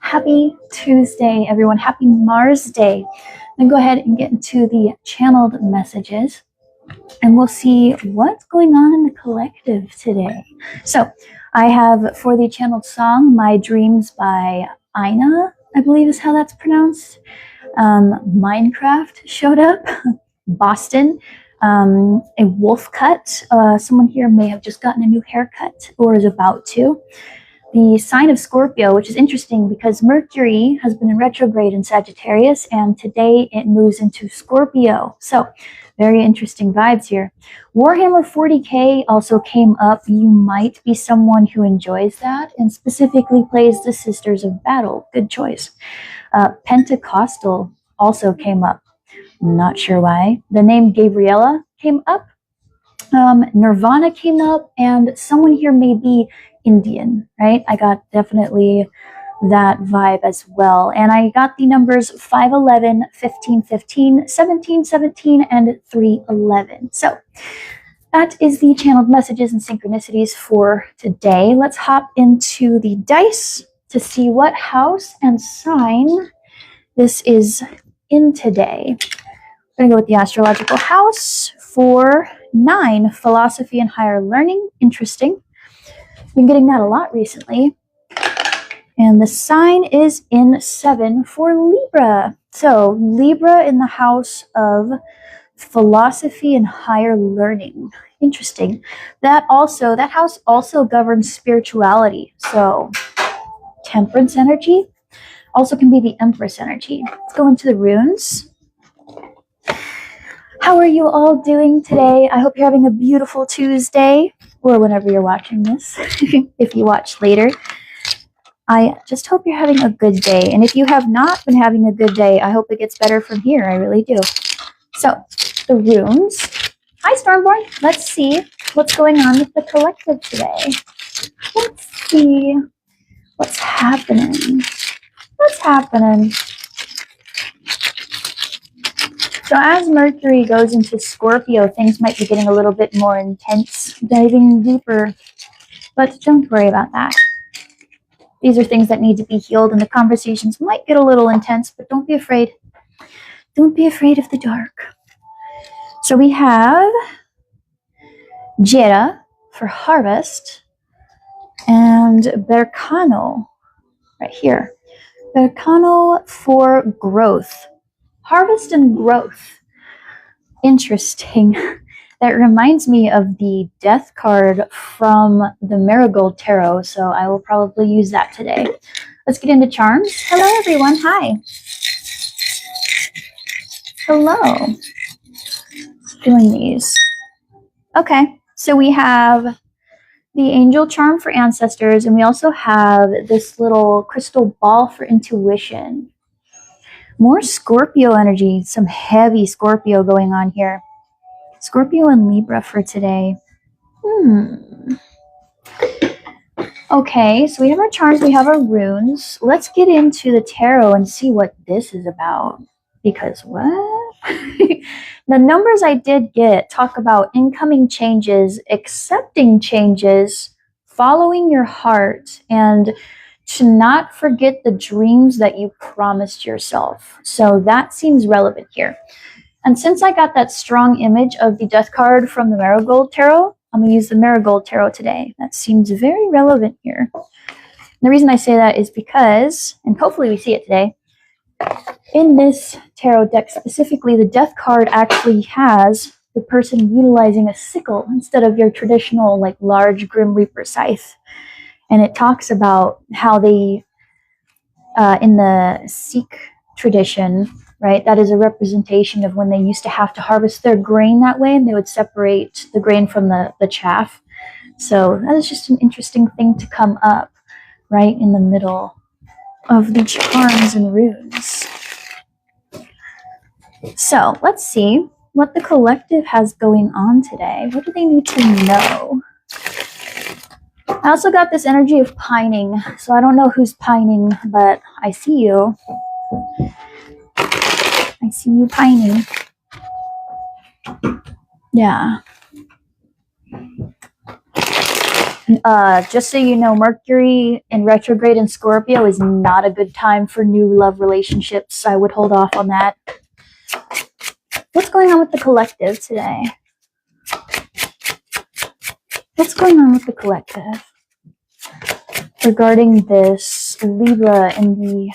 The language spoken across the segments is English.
Happy Tuesday, everyone. Happy Mars Day. Then go ahead and get into the channeled messages and we'll see what's going on in the collective today. So I have for the channeled song, My Dreams by Ina, I believe is how that's pronounced. Minecraft showed up, Boston, a wolf cut. Someone here may have just gotten a new haircut or is about to. The sign of Scorpio, which is interesting because Mercury has been in retrograde in Sagittarius and today it moves into Scorpio. So very interesting vibes here. Warhammer 40K also came up. You might be someone who enjoys that and specifically plays the Sisters of Battle. Good choice. Pentecostal also came up. Not sure why. The name Gabriella came up. Nirvana came up, and someone here may be Indian, right? I got definitely that vibe as well. And I got the numbers 511, 1515, 1717, and 311. So that is the channeled messages and synchronicities for today. Let's hop into the dice to see what house and sign this is in today. We're going to go with the astrological house for 9, philosophy and higher learning. Interesting. Been getting that a lot recently. And the sign is in 7 for Libra. So Libra in the house of philosophy and higher learning. Interesting. That house also governs spirituality. So temperance energy also can be the Empress energy. Let's go into the runes. How are you all doing today? I hope you're having a beautiful Tuesday, or whenever you're watching this, if you watch later. I just hope you're having a good day. And if you have not been having a good day, I hope it gets better from here. I really do. So, the runes. Hi, Stormborn. Let's see what's going on with the collective today. Let's see what's happening. What's happening? So as Mercury goes into Scorpio, things might be getting a little bit more intense, diving deeper, but don't worry about that. These are things that need to be healed, and the conversations might get a little intense, but don't be afraid. Don't be afraid of the dark. So we have Jera for harvest and Berkano right here. Berkano for growth. Harvest and growth. Interesting. That reminds me of the death card from the Marigold Tarot, so I will probably use that today. Let's get into charms. Hello, everyone. Hi. Hello. Doing these. Okay, so we have the angel charm for ancestors, and we also have this little crystal ball for intuition. More Scorpio energy, some heavy Scorpio going on here. Scorpio and Libra for today. Okay, so we have our charms, we have our runes. Let's get into the tarot and see what this is about. Because what? The numbers I did get talk about incoming changes, accepting changes, following your heart, and to not forget the dreams that you promised yourself. So that seems relevant here. And since I got that strong image of the death card from the Marigold Tarot, I'm going to use the Marigold Tarot today. That seems very relevant here. And the reason I say that is because, and hopefully we see it today, in this tarot deck specifically, the death card actually has the person utilizing a sickle instead of your traditional like large Grim Reaper scythe. And it talks about how they, in the Sikh tradition, right, that is a representation of when they used to have to harvest their grain that way, and they would separate the grain from the chaff. So that is just an interesting thing to come up right in the middle of the charms and runes. So let's see what the collective has going on today. What do they need to know? I also got this energy of pining, so I don't know who's pining, but I see you. I see you pining. Yeah. Just so you know, Mercury in retrograde in Scorpio is not a good time for new love relationships. I would hold off on that. What's going on with the collective today? What's going on with the collective regarding this Libra in the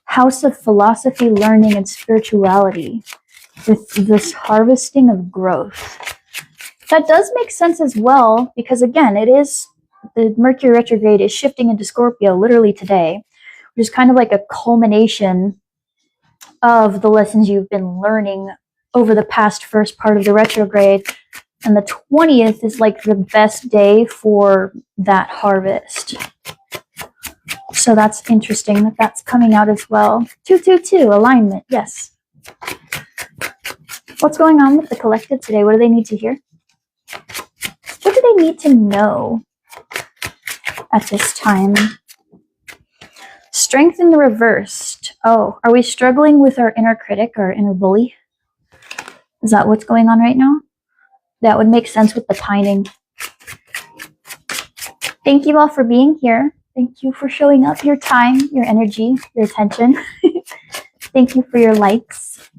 house of philosophy, learning, and spirituality with this harvesting of growth? That does make sense as well, because again, it is the Mercury retrograde is shifting into Scorpio literally today, which is kind of like a culmination of the lessons you've been learning over the past first part of the retrograde. And the 20th is like the best day for that harvest. So that's interesting that that's coming out as well. 222, alignment, yes. What's going on with the collective today? What do they need to hear? What do they need to know at this time? Strength in the reversed. Oh, are we struggling with our inner critic, our inner bully? Is that what's going on right now? That would make sense with the pining. Thank you all for being here. Thank you for showing up, your time, your energy, your attention. Thank you for your likes.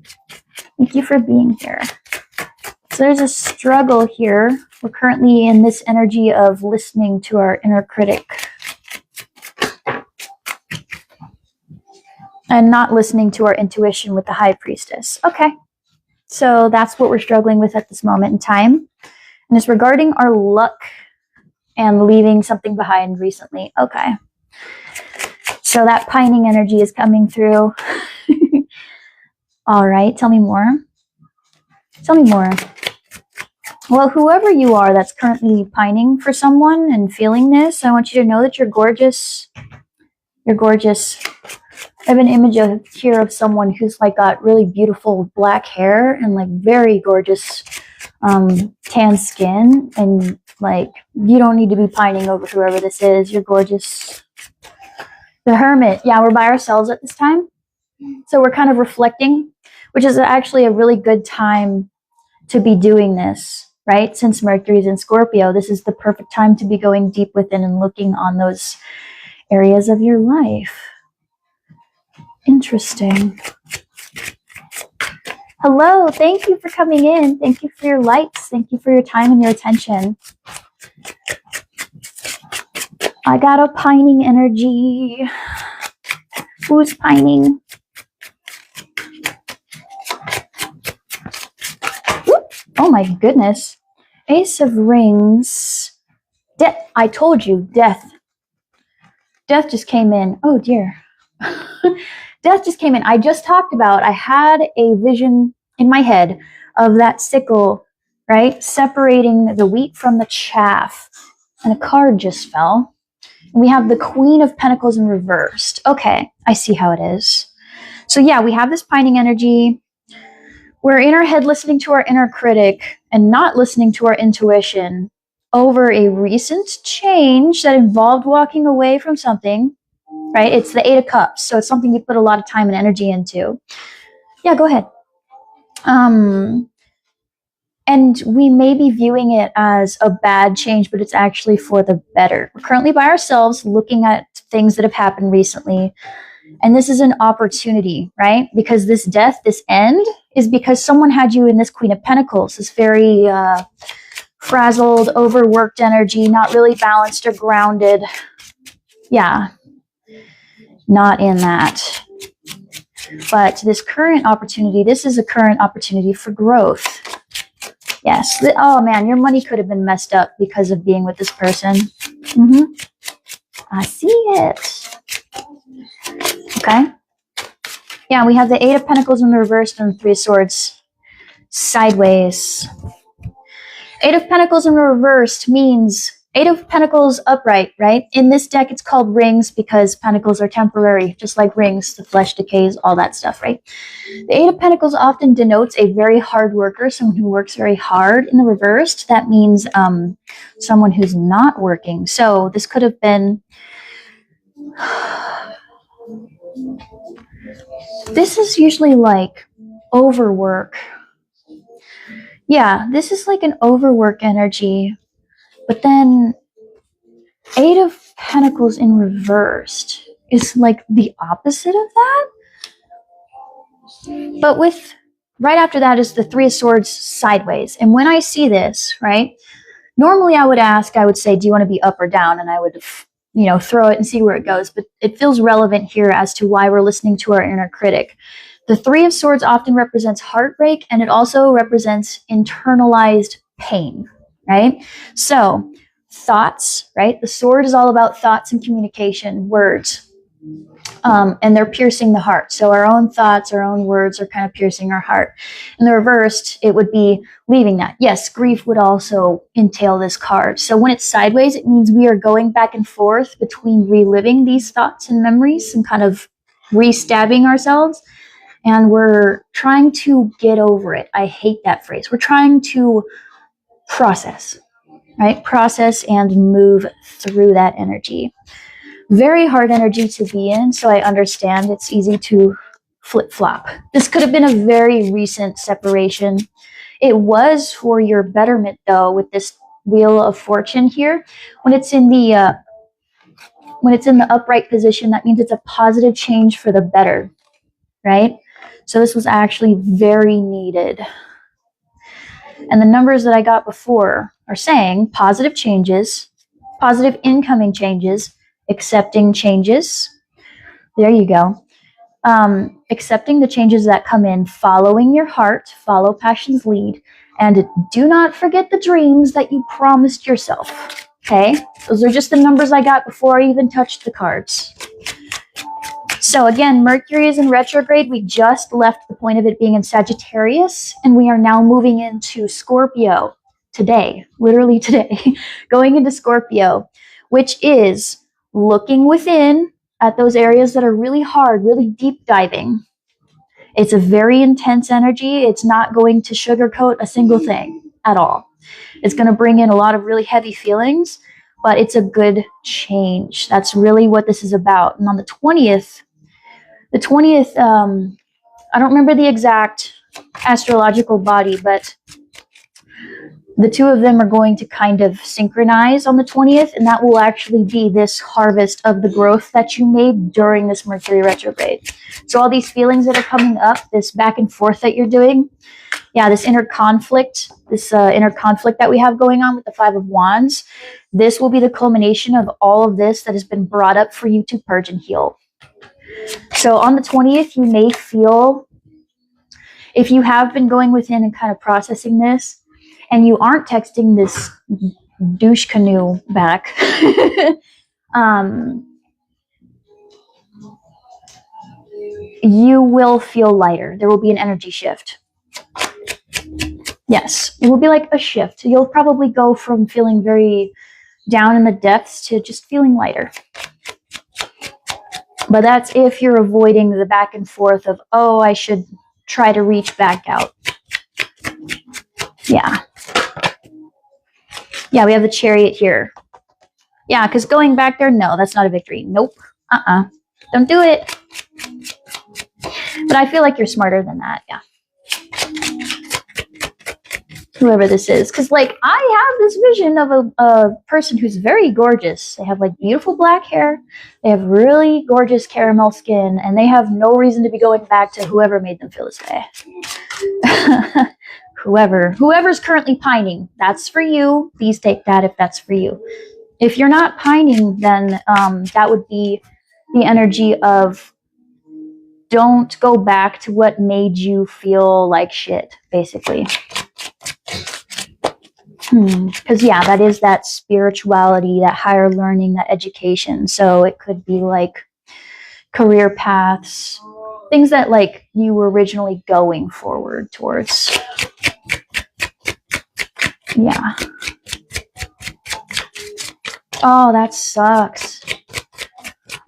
Thank you for being here. So there's a struggle here. We're currently in this energy of listening to our inner critic and not listening to our intuition with the High Priestess. Okay. So that's what we're struggling with at this moment in time. And it's regarding our luck and leaving something behind recently. Okay. So that pining energy is coming through. All right. Tell me more. Tell me more. Well, whoever you are that's currently pining for someone and feeling this, I want you to know that you're gorgeous. You're gorgeous. I have an image here of someone who's like got really beautiful black hair and like very gorgeous tan skin, and like you don't need to be pining over whoever this is. You're gorgeous. The Hermit. Yeah, we're by ourselves at this time. So we're kind of reflecting, which is actually a really good time to be doing this, right? Since Mercury's in Scorpio, this is the perfect time to be going deep within and looking on those areas of your life. Interesting. Hello, thank you for coming in. Thank you for your likes. Thank you for your time and your attention. I got a pining energy. Who's pining? Whoop. Oh my goodness. Ace of Rings. I told you, death. Death just came in. Oh dear. Death just came in. I just talked about, I had a vision in my head of that sickle, right? Separating the wheat from the chaff. And a card just fell. And we have the Queen of Pentacles in reversed. Okay, I see how it is. So yeah, we have this pining energy. We're in our head listening to our inner critic and not listening to our intuition over a recent change that involved walking away from something. Right? It's the 8 of Cups. So it's something you put a lot of time and energy into. Yeah, go ahead. And we may be viewing it as a bad change, but it's actually for the better. We're currently by ourselves looking at things that have happened recently. And this is an opportunity, right? Because this death, this end, is because someone had you in this Queen of Pentacles, this very frazzled, overworked energy, not really balanced or grounded. Yeah. Not in that. But this current opportunity, this is a current opportunity for growth. Yes. Oh man, your money could have been messed up because of being with this person. I see it. Okay. Yeah, we have the 8 of Pentacles in the reverse and the 3 of Swords sideways. 8 of Pentacles in the reversed means 8 of Pentacles upright, right? In this deck, it's called rings because pentacles are temporary, just like rings, the flesh decays, all that stuff, right? The 8 of Pentacles often denotes a very hard worker, someone who works very hard. In the reversed, that means someone who's not working. So this could have been... This is usually like overwork. Yeah, this is like an overwork energy. But then Eight of Pentacles in reversed is like the opposite of that. But with right after that is the Three of Swords sideways. And when I see this, right, normally I would say, do you want to be up or down? And I would, throw it and see where it goes. But it feels relevant here as to why we're listening to our inner critic. The Three of Swords often represents heartbreak, and it also represents internalized pain, right? So thoughts, right? The sword is all about thoughts and communication, words. And they're piercing the heart. So our own thoughts, our own words are kind of piercing our heart. In the reversed, it would be leaving that. Yes, grief would also entail this card. So when it's sideways, it means we are going back and forth between reliving these thoughts and memories and kind of re-stabbing ourselves. And we're trying to get over it. I hate that phrase. We're trying to process, right? Process and move through that energy. Very hard energy to be in, so I understand it's easy to flip-flop. This could have been a very recent separation. It was for your betterment, though, with this Wheel of Fortune here. When it's in the upright position, that means it's a positive change for the better, right? So this was actually very needed. And the numbers that I got before are saying positive changes, positive incoming changes, accepting changes. There you go. Accepting the changes that come in, following your heart, follow passion's lead, and do not forget the dreams that you promised yourself. Okay? Those are just the numbers I got before I even touched the cards. So again, Mercury is in retrograde. We just left the point of it being in Sagittarius, and we are now moving into Scorpio today, literally today, going into Scorpio, which is looking within at those areas that are really hard, really deep diving. It's a very intense energy. It's not going to sugarcoat a single thing at all. It's going to bring in a lot of really heavy feelings, but it's a good change. That's really what this is about. And on the 20th, I don't remember the exact astrological body, but the two of them are going to kind of synchronize on the 20th, and that will actually be this harvest of the growth that you made during this Mercury retrograde. So all these feelings that are coming up, this back and forth that you're doing, this inner conflict that we have going on with the Five of Wands, this will be the culmination of all of this that has been brought up for you to purge and heal. So on the 20th, you may feel, if you have been going within and kind of processing this, and you aren't texting this douche canoe back, you will feel lighter. There will be an energy shift. Yes, it will be like a shift. You'll probably go from feeling very down in the depths to just feeling lighter. But that's if you're avoiding the back and forth of, oh, I should try to reach back out. Yeah, we have the Chariot here. Yeah, because going back there, no, that's not a victory. Nope. Don't do it. But I feel like you're smarter than that. Yeah. Whoever this is. Because, I have this vision of a person who's very gorgeous. They have, beautiful black hair. They have really gorgeous caramel skin. And they have no reason to be going back to whoever made them feel this way. Whoever's currently pining, that's for you. Please take that if that's for you. If you're not pining, then that would be the energy of don't go back to what made you feel like shit, basically. Because, that is that spirituality, that higher learning, that education. So it could be career paths, things that you were originally going forward towards. Yeah. Oh, that sucks.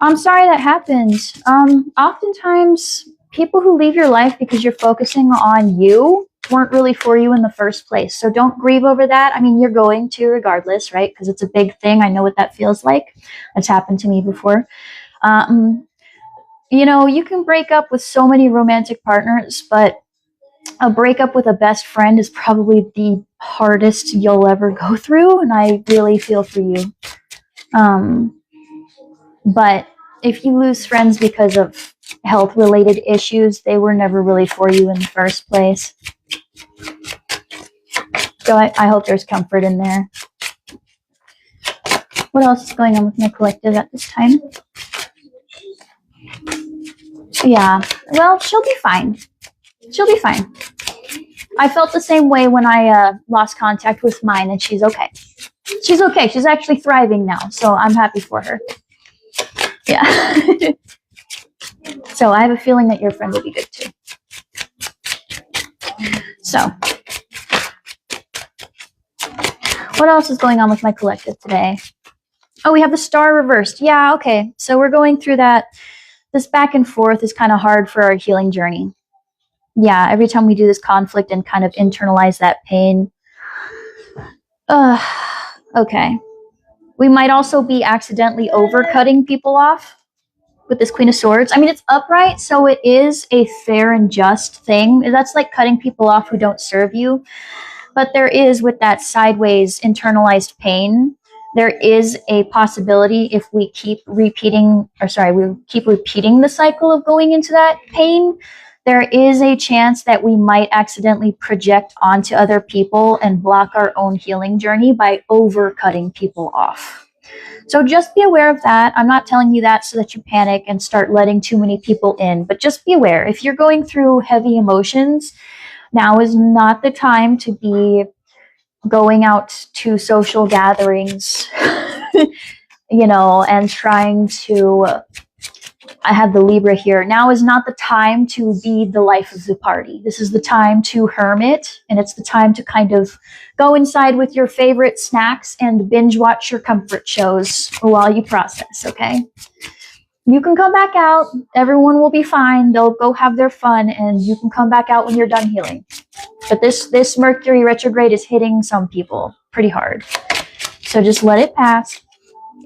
I'm sorry that happened. Oftentimes, people who leave your life because you're focusing on you weren't really for you in the first place. So don't grieve over that. I mean, you're going to regardless, right? Because it's a big thing. I know what that feels like. That's happened to me before. You can break up with so many romantic partners, but a breakup with a best friend is probably the hardest you'll ever go through, and I really feel for you. But if you lose friends because of health-related issues, they were never really for you in the first place. So I hope there's comfort in there. What else is going on with my collective at this time? Yeah, well, she'll be fine. She'll be fine. I felt the same way when I lost contact with mine, and she's okay. She's okay. She's actually thriving now, so I'm happy for her. Yeah. So I have a feeling that your friend will be good too. So, what else is going on with my collective today? Oh, we have the star reversed. Yeah, okay. So we're going through that. This back and forth is kind of hard for our healing journey. Yeah, every time we do this conflict and kind of internalize that pain. Okay. We might also be accidentally overcutting people off with this Queen of Swords. I mean, it's upright, so it is a fair and just thing. That's like cutting people off who don't serve you. But there is, with that sideways internalized pain, there is a possibility if we keep repeating, the cycle of going into that pain, there is a chance that we might accidentally project onto other people and block our own healing journey by overcutting people off. So just be aware of that. I'm not telling you that so that you panic and start letting too many people in, but just be aware. If you're going through heavy emotions, now is not the time to be going out to social gatherings, and trying to, I have the Libra here. Now is not the time to be the life of the party. This is the time to hermit, and it's the time to kind of go inside with your favorite snacks and binge watch your comfort shows while you process, okay? You can come back out. Everyone will be fine. They'll go have their fun, and you can come back out when you're done healing. But this Mercury retrograde is hitting some people pretty hard. So just let it pass.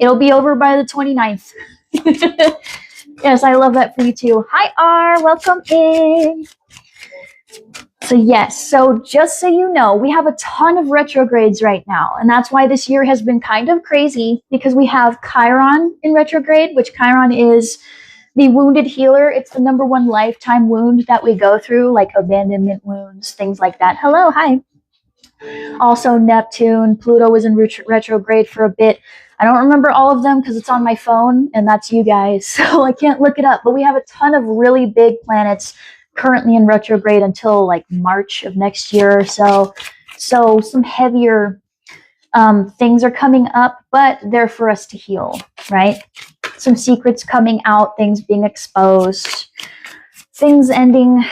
It'll be over by the 29th. Yes, I love that for you too. Hi, R. Welcome in. So yes, so just so you know, we have a ton of retrogrades right now. And that's why this year has been kind of crazy, because we have Chiron in retrograde, which Chiron is the wounded healer. It's the #1 lifetime wound that we go through, like abandonment wounds, things like that. Hello, hi. Also Neptune, Pluto was in retrograde for a bit. I don't remember all of them because it's on my phone, and that's you guys, so I can't look it up. But we have a ton of really big planets currently in retrograde until like March of next year or so. So some heavier things are coming up, but they're for us to heal, right? Some secrets coming out, things being exposed, things ending,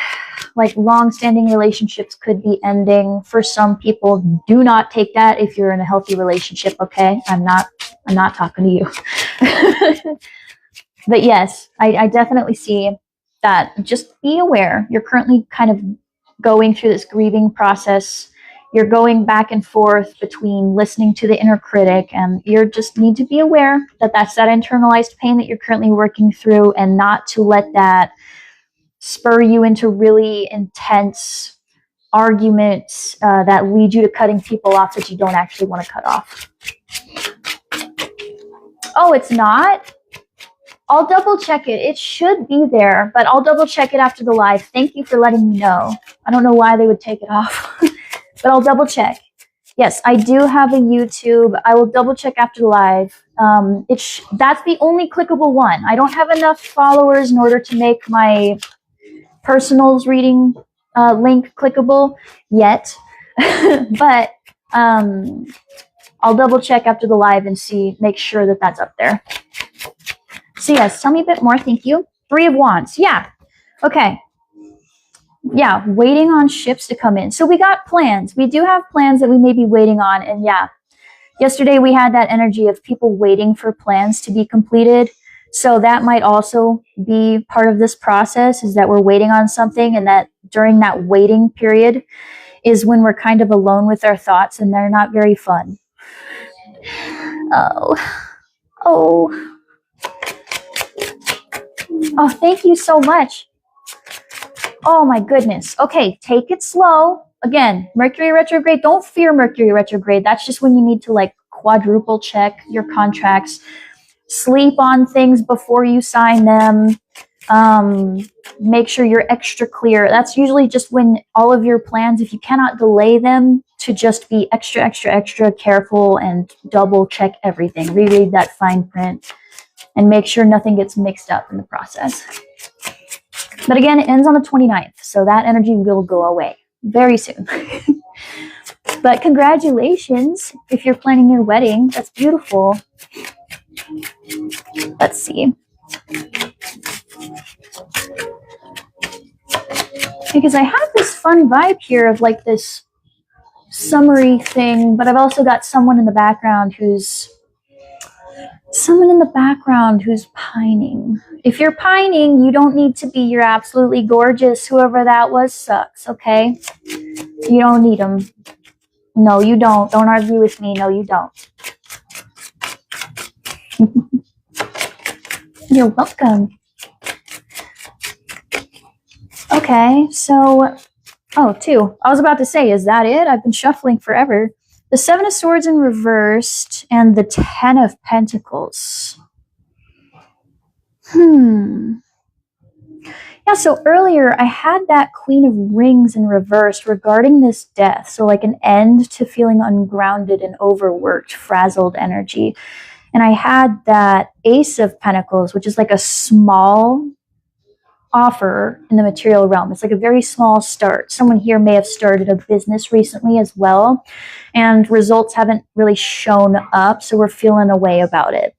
like long-standing relationships could be ending. For some people, do not take that if you're in a healthy relationship, okay? I'm not talking to you. But yes, I definitely see that. Just be aware. You're currently kind of going through this grieving process. You're going back and forth between listening to the inner critic, and you just need to be aware that that's that internalized pain that you're currently working through, and not to let that spur you into really intense arguments that lead you to cutting people off that you don't actually want to cut off. Oh, it's not? I'll double check it. It should be there, but I'll double check it after the live. Thank you for letting me know. I don't know why they would take it off, but I'll double check. Yes, I do have a YouTube. I will double check after the live. That's the only clickable one. I don't have enough followers in order to make my personals reading link clickable yet, but I'll double check after the live and make sure that that's up there. So yes, tell me a bit more. Thank you. 3 of Wands. Yeah. Okay. Yeah, waiting on ships to come in. So we got plans. We do have plans that we may be waiting on. And yeah, yesterday we had that energy of people waiting for plans to be completed. So that might also be part of this process, is that we're waiting on something, and that during that waiting period is when we're kind of alone with our thoughts, and they're not very fun. Oh, thank you so much. Oh my goodness. Okay, take it slow. Again, Mercury retrograde, don't fear Mercury retrograde. That's just when you need to like quadruple check your contracts, sleep on things before you sign them. Make sure you're extra clear. That's usually just when all of your plans, if you cannot delay them, to just be extra careful and double check everything. Reread that fine print and make sure nothing gets mixed up in the process. But again, it ends on the 29th, so that energy will go away very soon. But congratulations if you're planning your wedding. That's beautiful. Let's see. Because I have this fun vibe here of like this summery thing, but I've also got someone in the background who's pining. If you're pining, you don't need to be. You're absolutely gorgeous. Whoever that was sucks, okay? You don't need them. No, you don't. Don't argue with me. No, you don't. You're welcome. Okay, so, two. I was about to say, is that it? I've been shuffling forever. The Seven of Swords in reversed and the Ten of Pentacles. Yeah, so earlier I had that Queen of Rings in reverse regarding this death. So like an end to feeling ungrounded and overworked, frazzled energy. And I had that Ace of Pentacles, which is like a small offer in the material realm. It's like a very small start. Someone here may have started a business recently as well, and results haven't really shown up, so we're feeling a way about it.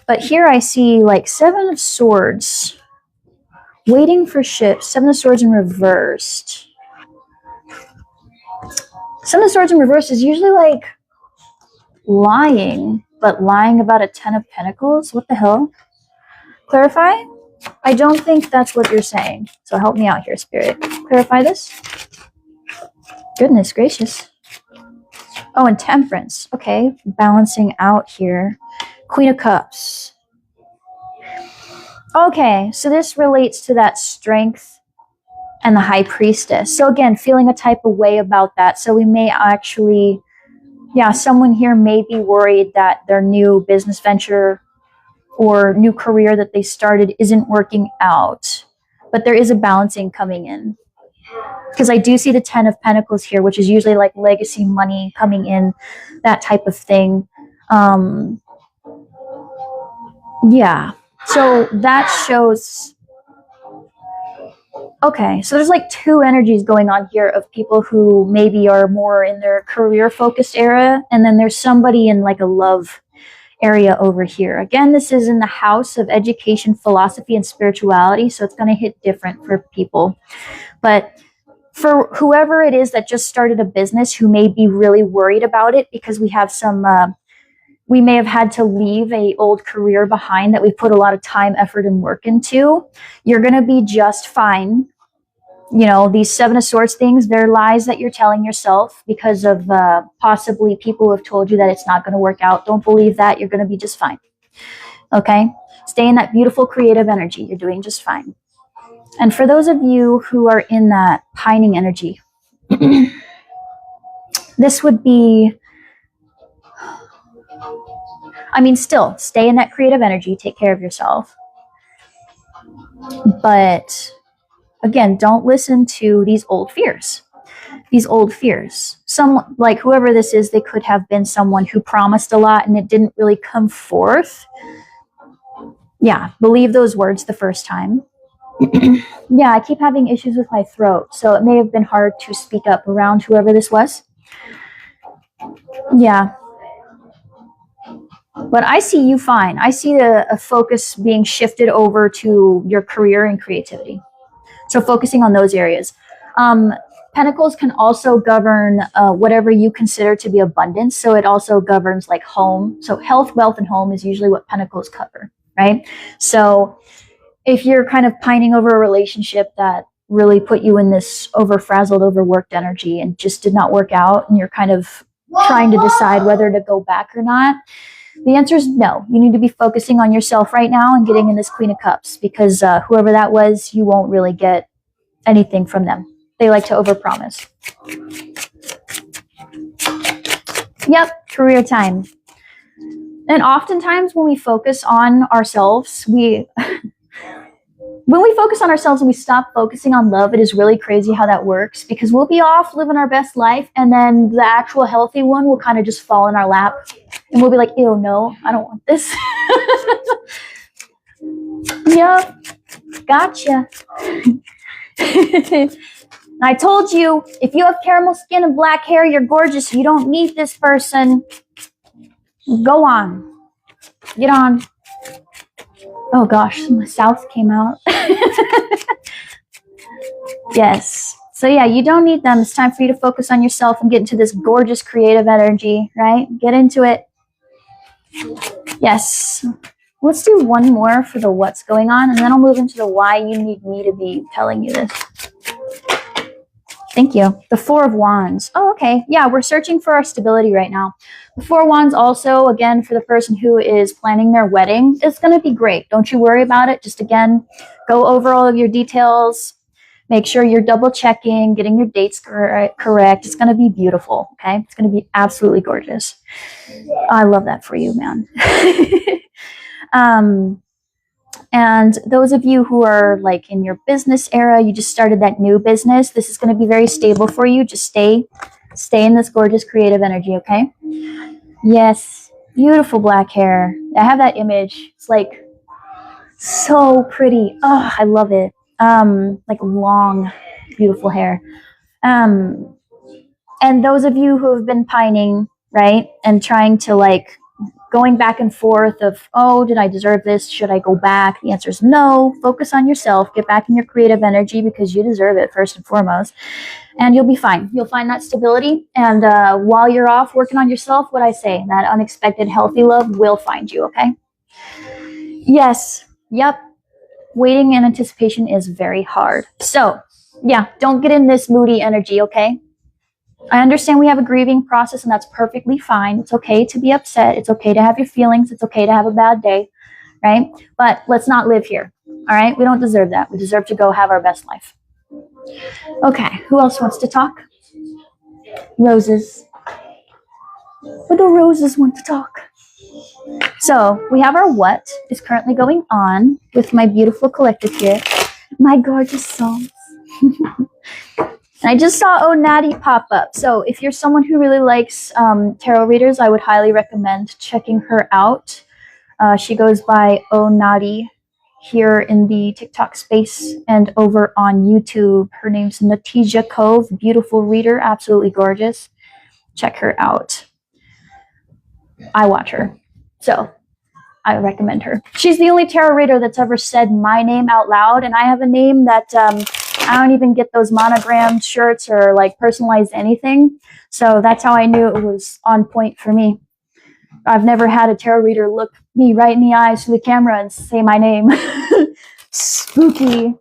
But here I see like Seven of Swords waiting for ships. Seven of Swords in reversed. Seven of Swords in reversed is usually like lying, but lying about a Ten of Pentacles. What the hell? Clarify? I don't think that's what you're saying. So help me out here, Spirit. Clarify this. Goodness gracious. Oh, and Temperance. Okay, balancing out here. Queen of Cups. Okay, so this relates to that strength and the High Priestess. So again, feeling a type of way about that. So we may actually, yeah, someone here may be worried that their new business venture or new career that they started isn't working out, but there is a balancing coming in. Because I do see the Ten of Pentacles here, which is usually like legacy money coming in, that type of thing. Yeah, so that shows, okay, so there's like two energies going on here of people who maybe are more in their career focused era, and then there's somebody in like a love area over here. Again, this is in the house of education, philosophy, and spirituality, so it's going to hit different for people. But for whoever it is that just started a business who may be really worried about it because we have some, we may have had to leave a old career behind that we put a lot of time, effort, and work into, you're going to be just fine. You know, these Seven of Swords things, they're lies that you're telling yourself because of possibly people who have told you that it's not going to work out. Don't believe that. You're going to be just fine. Okay? Stay in that beautiful creative energy. You're doing just fine. And for those of you who are in that pining energy, this would be, I mean, still, stay in that creative energy. Take care of yourself. But again, don't listen to these old fears. These old fears. Some, like whoever this is, they could have been someone who promised a lot and it didn't really come forth. Yeah, believe those words the first time. Yeah, I keep having issues with my throat, so it may have been hard to speak up around whoever this was. Yeah. But I see you fine. I see a focus being shifted over to your career and creativity. So focusing on those areas. Pentacles can also govern whatever you consider to be abundance. So it also governs like home. So health, wealth, and home is usually what Pentacles cover, right? So if you're kind of pining over a relationship that really put you in this over-frazzled, overworked energy and just did not work out, and you're kind of trying to decide whether to go back or not, the answer is no. You need to be focusing on yourself right now and getting in this Queen of Cups, because whoever that was, you won't really get anything from them. They like to overpromise. Yep, career time. And oftentimes when we focus on ourselves, when we focus on ourselves and we stop focusing on love, it is really crazy how that works, because we'll be off living our best life, and then the actual healthy one will kind of just fall in our lap, and we'll be like, ew, no, I don't want this. Yep, gotcha. I told you, if you have caramel skin and black hair, you're gorgeous. You don't need this person. Go on. Get on. Oh gosh, my South came out. Yes. So yeah, you don't need them. It's time for you to focus on yourself and get into this gorgeous creative energy, right? Get into it. Yes. Let's do one more for the what's going on, and then I'll move into the why you need me to be telling you this. Thank you. The Four of Wands. Oh, okay. Yeah, we're searching for our stability right now. The Four of Wands also, again, for the person who is planning their wedding, it's going to be great. Don't you worry about it. Just, again, go over all of your details. Make sure you're double checking, getting your dates correct. It's going to be beautiful, okay? It's going to be absolutely gorgeous. I love that for you, man. And those of you who are like in your business era, you just started that new business, this is going to be very stable for you. Just stay in this gorgeous creative energy, okay? Yes, beautiful black hair. I have that image. It's like so pretty. Oh, I love it. Like long, beautiful hair. And those of you who have been pining, right, and trying to like going back and forth of, oh, did I deserve this? Should I go back? The answer is no. Focus on yourself. Get back in your creative energy, because you deserve it first and foremost. And you'll be fine. You'll find that stability. And while you're off working on yourself, what I say, that unexpected healthy love will find you, okay? Yes. Yep. Waiting and anticipation is very hard. So, yeah, don't get in this moody energy, okay? I understand we have a grieving process, and that's perfectly fine. It's okay to be upset. It's okay to have your feelings. It's okay to have a bad day, right? But let's not live here, all right? We don't deserve that. We deserve to go have our best life. Okay, who else wants to talk? Roses. What do roses want to talk? So we have our what is currently going on with my beautiful collective here. My gorgeous souls. And I just saw Oh Natty pop up. So if you're someone who really likes tarot readers, I would highly recommend checking her out. She goes by Oh Natty here in the TikTok space, and over on YouTube, her name's Natija Cove. Beautiful reader, absolutely gorgeous. Check her out. I watch her, so I recommend her. She's the only tarot reader that's ever said my name out loud, and I have a name that I don't even get those monogrammed shirts or like personalized anything. So that's how I knew it was on point for me. I've never had a tarot reader look me right in the eyes through the camera and say my name. Spooky.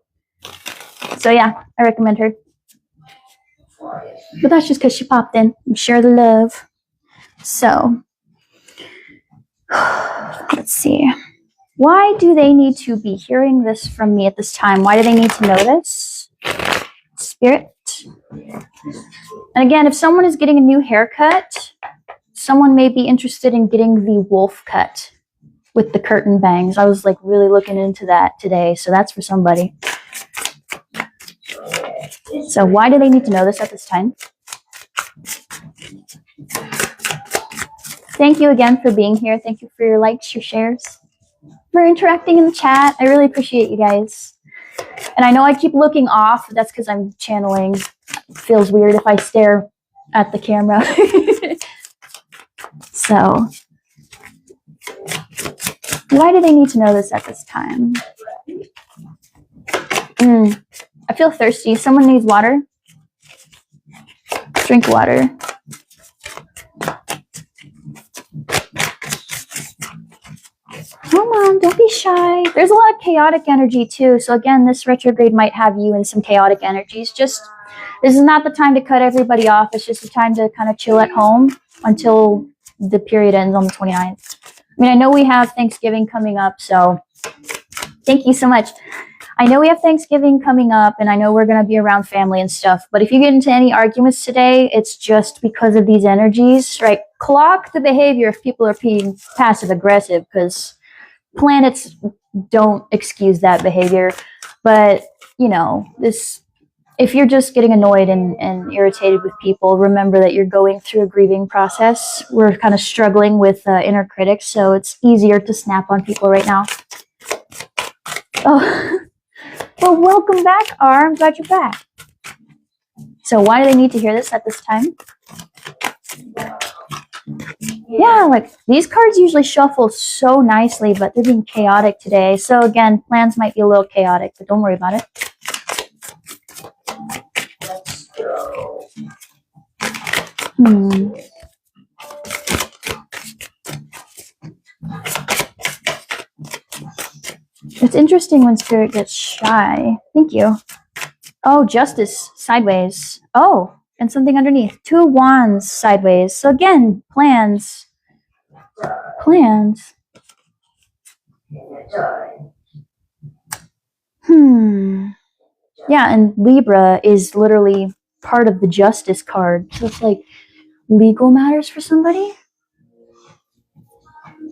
So yeah, I recommend her. But that's just because she popped in. Share the love. So, let's see. Why do they need to be hearing this from me at this time? Why do they need to know this? Spirit. And again, if someone is getting a new haircut, someone may be interested in getting the wolf cut with the curtain bangs. I was like really looking into that today, so that's for somebody. So why do they need to know this at this time? Thank you again for being here. Thank you for your likes, your shares, for interacting in the chat. I really appreciate you guys. And I know I keep looking off. That's because I'm channeling. It feels weird if I stare at the camera. So, why do they need to know this at this time? I feel thirsty. Someone needs water. Drink water. Come on, don't be shy. There's a lot of chaotic energy too. So again, this retrograde might have you in some chaotic energies. This is not the time to cut everybody off. It's just the time to kind of chill at home until the period ends on the 29th. I mean, I know we have Thanksgiving coming up, so thank you so much. I know we have Thanksgiving coming up, and I know we're going to be around family and stuff, but if you get into any arguments today, it's just because of these energies, right? clock the behavior if people are being passive aggressive, because planets don't excuse that behavior. But you know, this, if you're just getting annoyed and irritated with people, remember that you're going through a grieving process. We're kind of struggling with inner critics, so it's easier to snap on people right now. Oh, well, welcome back, R. I'm glad you're back. So why do they need to hear this at this time? Yeah, like these cards usually shuffle so nicely, but they're being chaotic today. So again, plans might be a little chaotic, but don't worry about it. It's interesting when Spirit gets shy. Thank you. Oh, Justice sideways. Oh, and something underneath. 2 of Wands sideways. So again, plans. Plans. Yeah, and Libra is literally part of the Justice card. So it's like legal matters for somebody.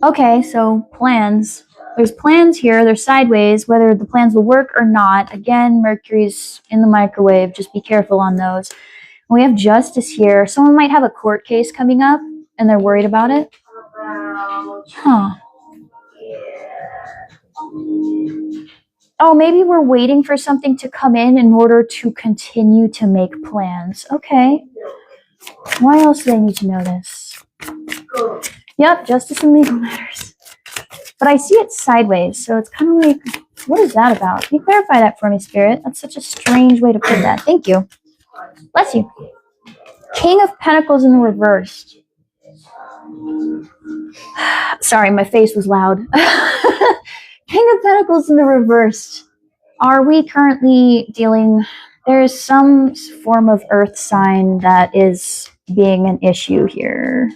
Okay, so plans. There's plans here. They're sideways, whether the plans will work or not. Again, Mercury's in the microwave. Just be careful on those. We have Justice here. Someone might have a court case coming up, and they're worried about it. Huh. Oh, maybe we're waiting for something to come in order to continue to make plans. Okay. Why else do they need to know this? Yep, justice and legal matters. But I see it sideways, so it's kind of like, what is that about? Can you clarify that for me, Spirit? That's such a strange way to put that. Thank you. Bless you. King of Pentacles in the reversed. Sorry, my face was loud. King of Pentacles in the reversed. Are we currently dealing... There's some form of earth sign that is being an issue here.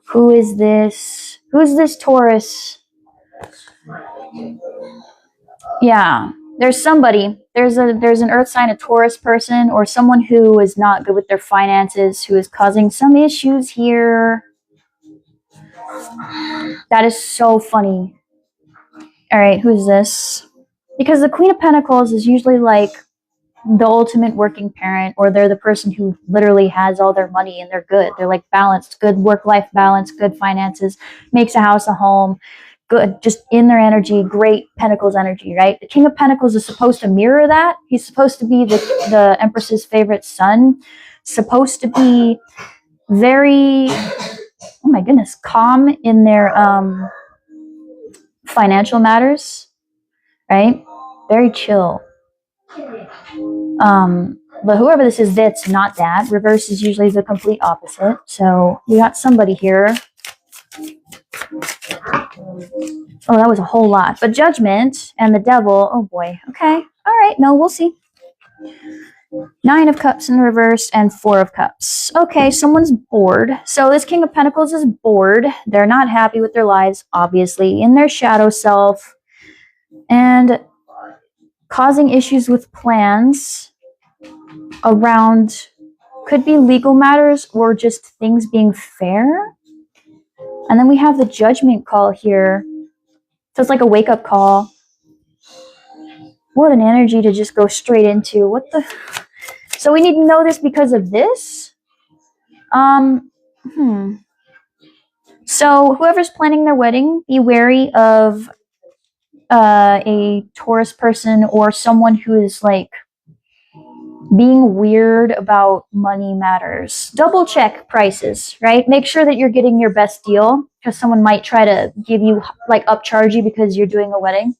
Who is this? Who's this Taurus? Yeah, there's somebody. There's an earth sign, a Taurus person, or someone who is not good with their finances, who is causing some issues here. That is so funny. All right, who's this? Because the Queen of Pentacles is usually like the ultimate working parent, or they're the person who literally has all their money and they're good. They're like balanced, good work-life balance, good finances, makes a house a home, good, just in their energy, great Pentacles energy, right? The King of Pentacles is supposed to mirror that. He's supposed to be the Empress's favorite son, supposed to be very, oh my goodness, calm in their financial matters, right? Very chill. But whoever this is, that's not that. Reverse is usually the complete opposite. So we got somebody here. Oh, that was a whole lot. But Judgment and the Devil. Oh boy. Okay. All right. No, we'll see. 9 of Cups in the reverse and 4 of Cups. Okay, someone's bored. So this King of Pentacles is bored. They're not happy with their lives, obviously, in their shadow self. And causing issues with plans around, could be legal matters or just things being fair. And then we have the Judgment call here. So it's like a wake-up call. What an energy to just go straight into. What the... So we need to know this because of this? So whoever's planning their wedding, be wary of a Taurus person or someone who is like being weird about money matters. Double check prices, right? Make sure that you're getting your best deal, because someone might try to give you, like, upcharge you because you're doing a wedding.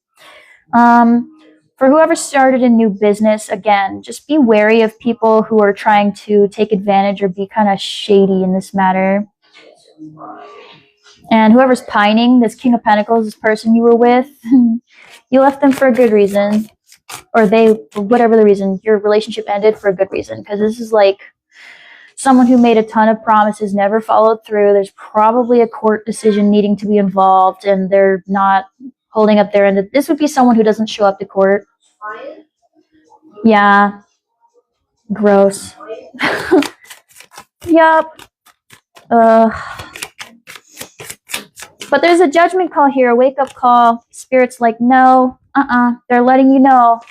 For whoever started a new business, again, just be wary of people who are trying to take advantage or be kind of shady in this matter. And whoever's pining, this King of Pentacles, this person you were with, you left them for a good reason. Or they, whatever the reason, your relationship ended for a good reason. Because this is like someone who made a ton of promises, never followed through. There's probably a court decision needing to be involved, and they're not holding up their end. This would be someone who doesn't show up to court. Yeah. Gross. Yup. But there's a judgment call here, a wake-up call. Spirit's like, no, they're letting you know.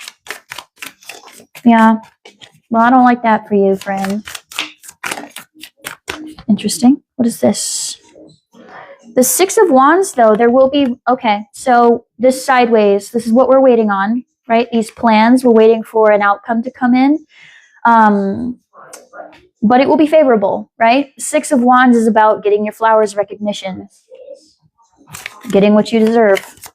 Yeah. Well, I don't like that for you, friend. Interesting. What is this? The Six of Wands, though, there will be... Okay, so this sideways, this is what we're waiting on, right? These plans, we're waiting for an outcome to come in. But it will be favorable, right? Six of Wands is about getting your flowers recognition. Getting what you deserve.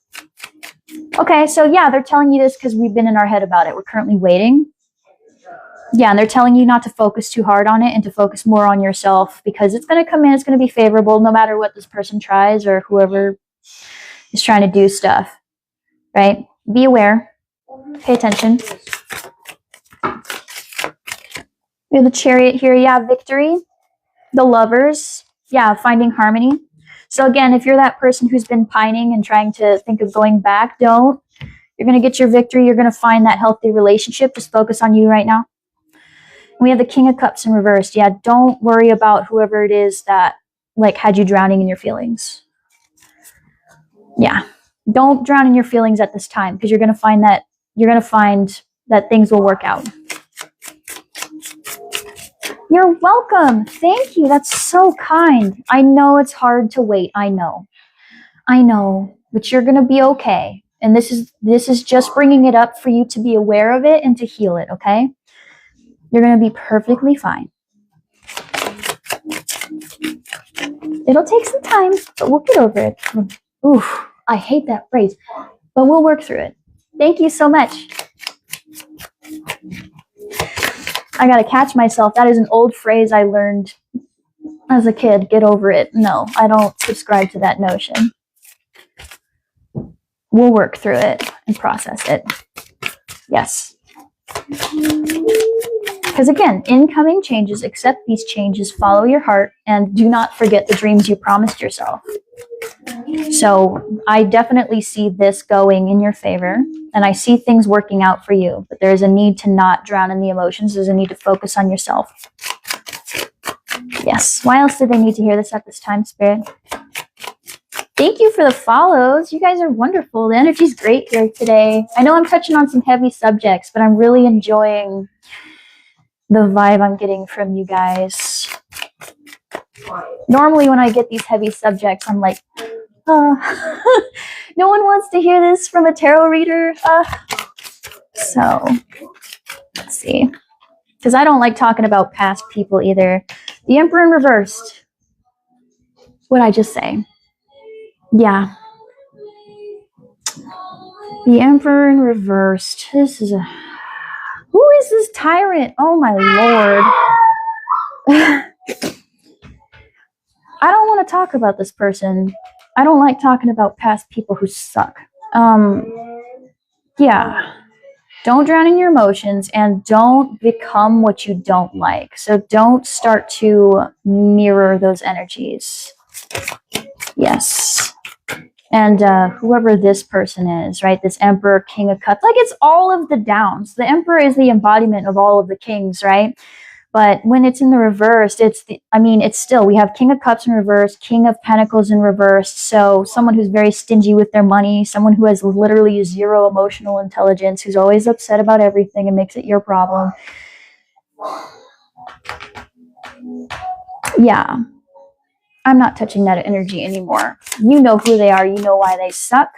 Okay, so yeah, they're telling you this because we've been in our head about it. We're currently waiting. Yeah, and they're telling you not to focus too hard on it and to focus more on yourself because it's going to come in, it's going to be favorable no matter what this person tries or whoever is trying to do stuff, right? Be aware. Pay attention. We have the Chariot here. Yeah, victory. The Lovers. Yeah, finding harmony. So again, if you're that person who's been pining and trying to think of going back, don't. You're going to get your victory. You're going to find that healthy relationship. Just focus on you right now. We have the King of Cups in reverse. Yeah, don't worry about whoever it is that like had you drowning in your feelings. Yeah, don't drown in your feelings at this time because you're going to find that things will work out. You're welcome. Thank you. That's so kind. I know it's hard to wait. I know, but you're going to be okay. And this is just bringing it up for you to be aware of it and to heal it. Okay. You're going to be perfectly fine. It'll take some time, but we'll get over it. Oof, I hate that phrase, but we'll work through it. Thank you so much. I got to catch myself. That is an old phrase I learned as a kid. Get over it. No, I don't subscribe to that notion. We'll work through it and process it. Yes. Because again, incoming changes, accept these changes, follow your heart, and do not forget the dreams you promised yourself. So I definitely see this going in your favor, and I see things working out for you, but there's a need to not drown in the emotions. There's a need to focus on yourself. Yes. Why else did they need to hear this at this time, Spirit? Thank you for the follows. You guys are wonderful. The energy's great here today. I know I'm touching on some heavy subjects, but I'm really enjoying the vibe I'm getting from you guys. Normally when I get these heavy subjects, I'm like, no one wants to hear this from a tarot reader. So, let's see. Because I don't like talking about past people either. The Emperor in reversed. What'd I just say? Yeah. The Emperor in reversed. This is a... Who is this tyrant? Oh my Lord. I don't want to talk about this person. I don't like talking about past people who suck. Yeah. Don't drown in your emotions and don't become what you don't like. So don't start to mirror those energies. Yes. And whoever this person is, right? This Emperor, King of Cups, like it's all of the downs. The Emperor is the embodiment of all of the kings, right? But when it's in the reverse, it's still, we have King of Cups in reverse, King of Pentacles in reverse. So someone who's very stingy with their money, someone who has literally zero emotional intelligence, who's always upset about everything and makes it your problem. Yeah. I'm not touching that energy anymore. You know who they are. You know why they suck.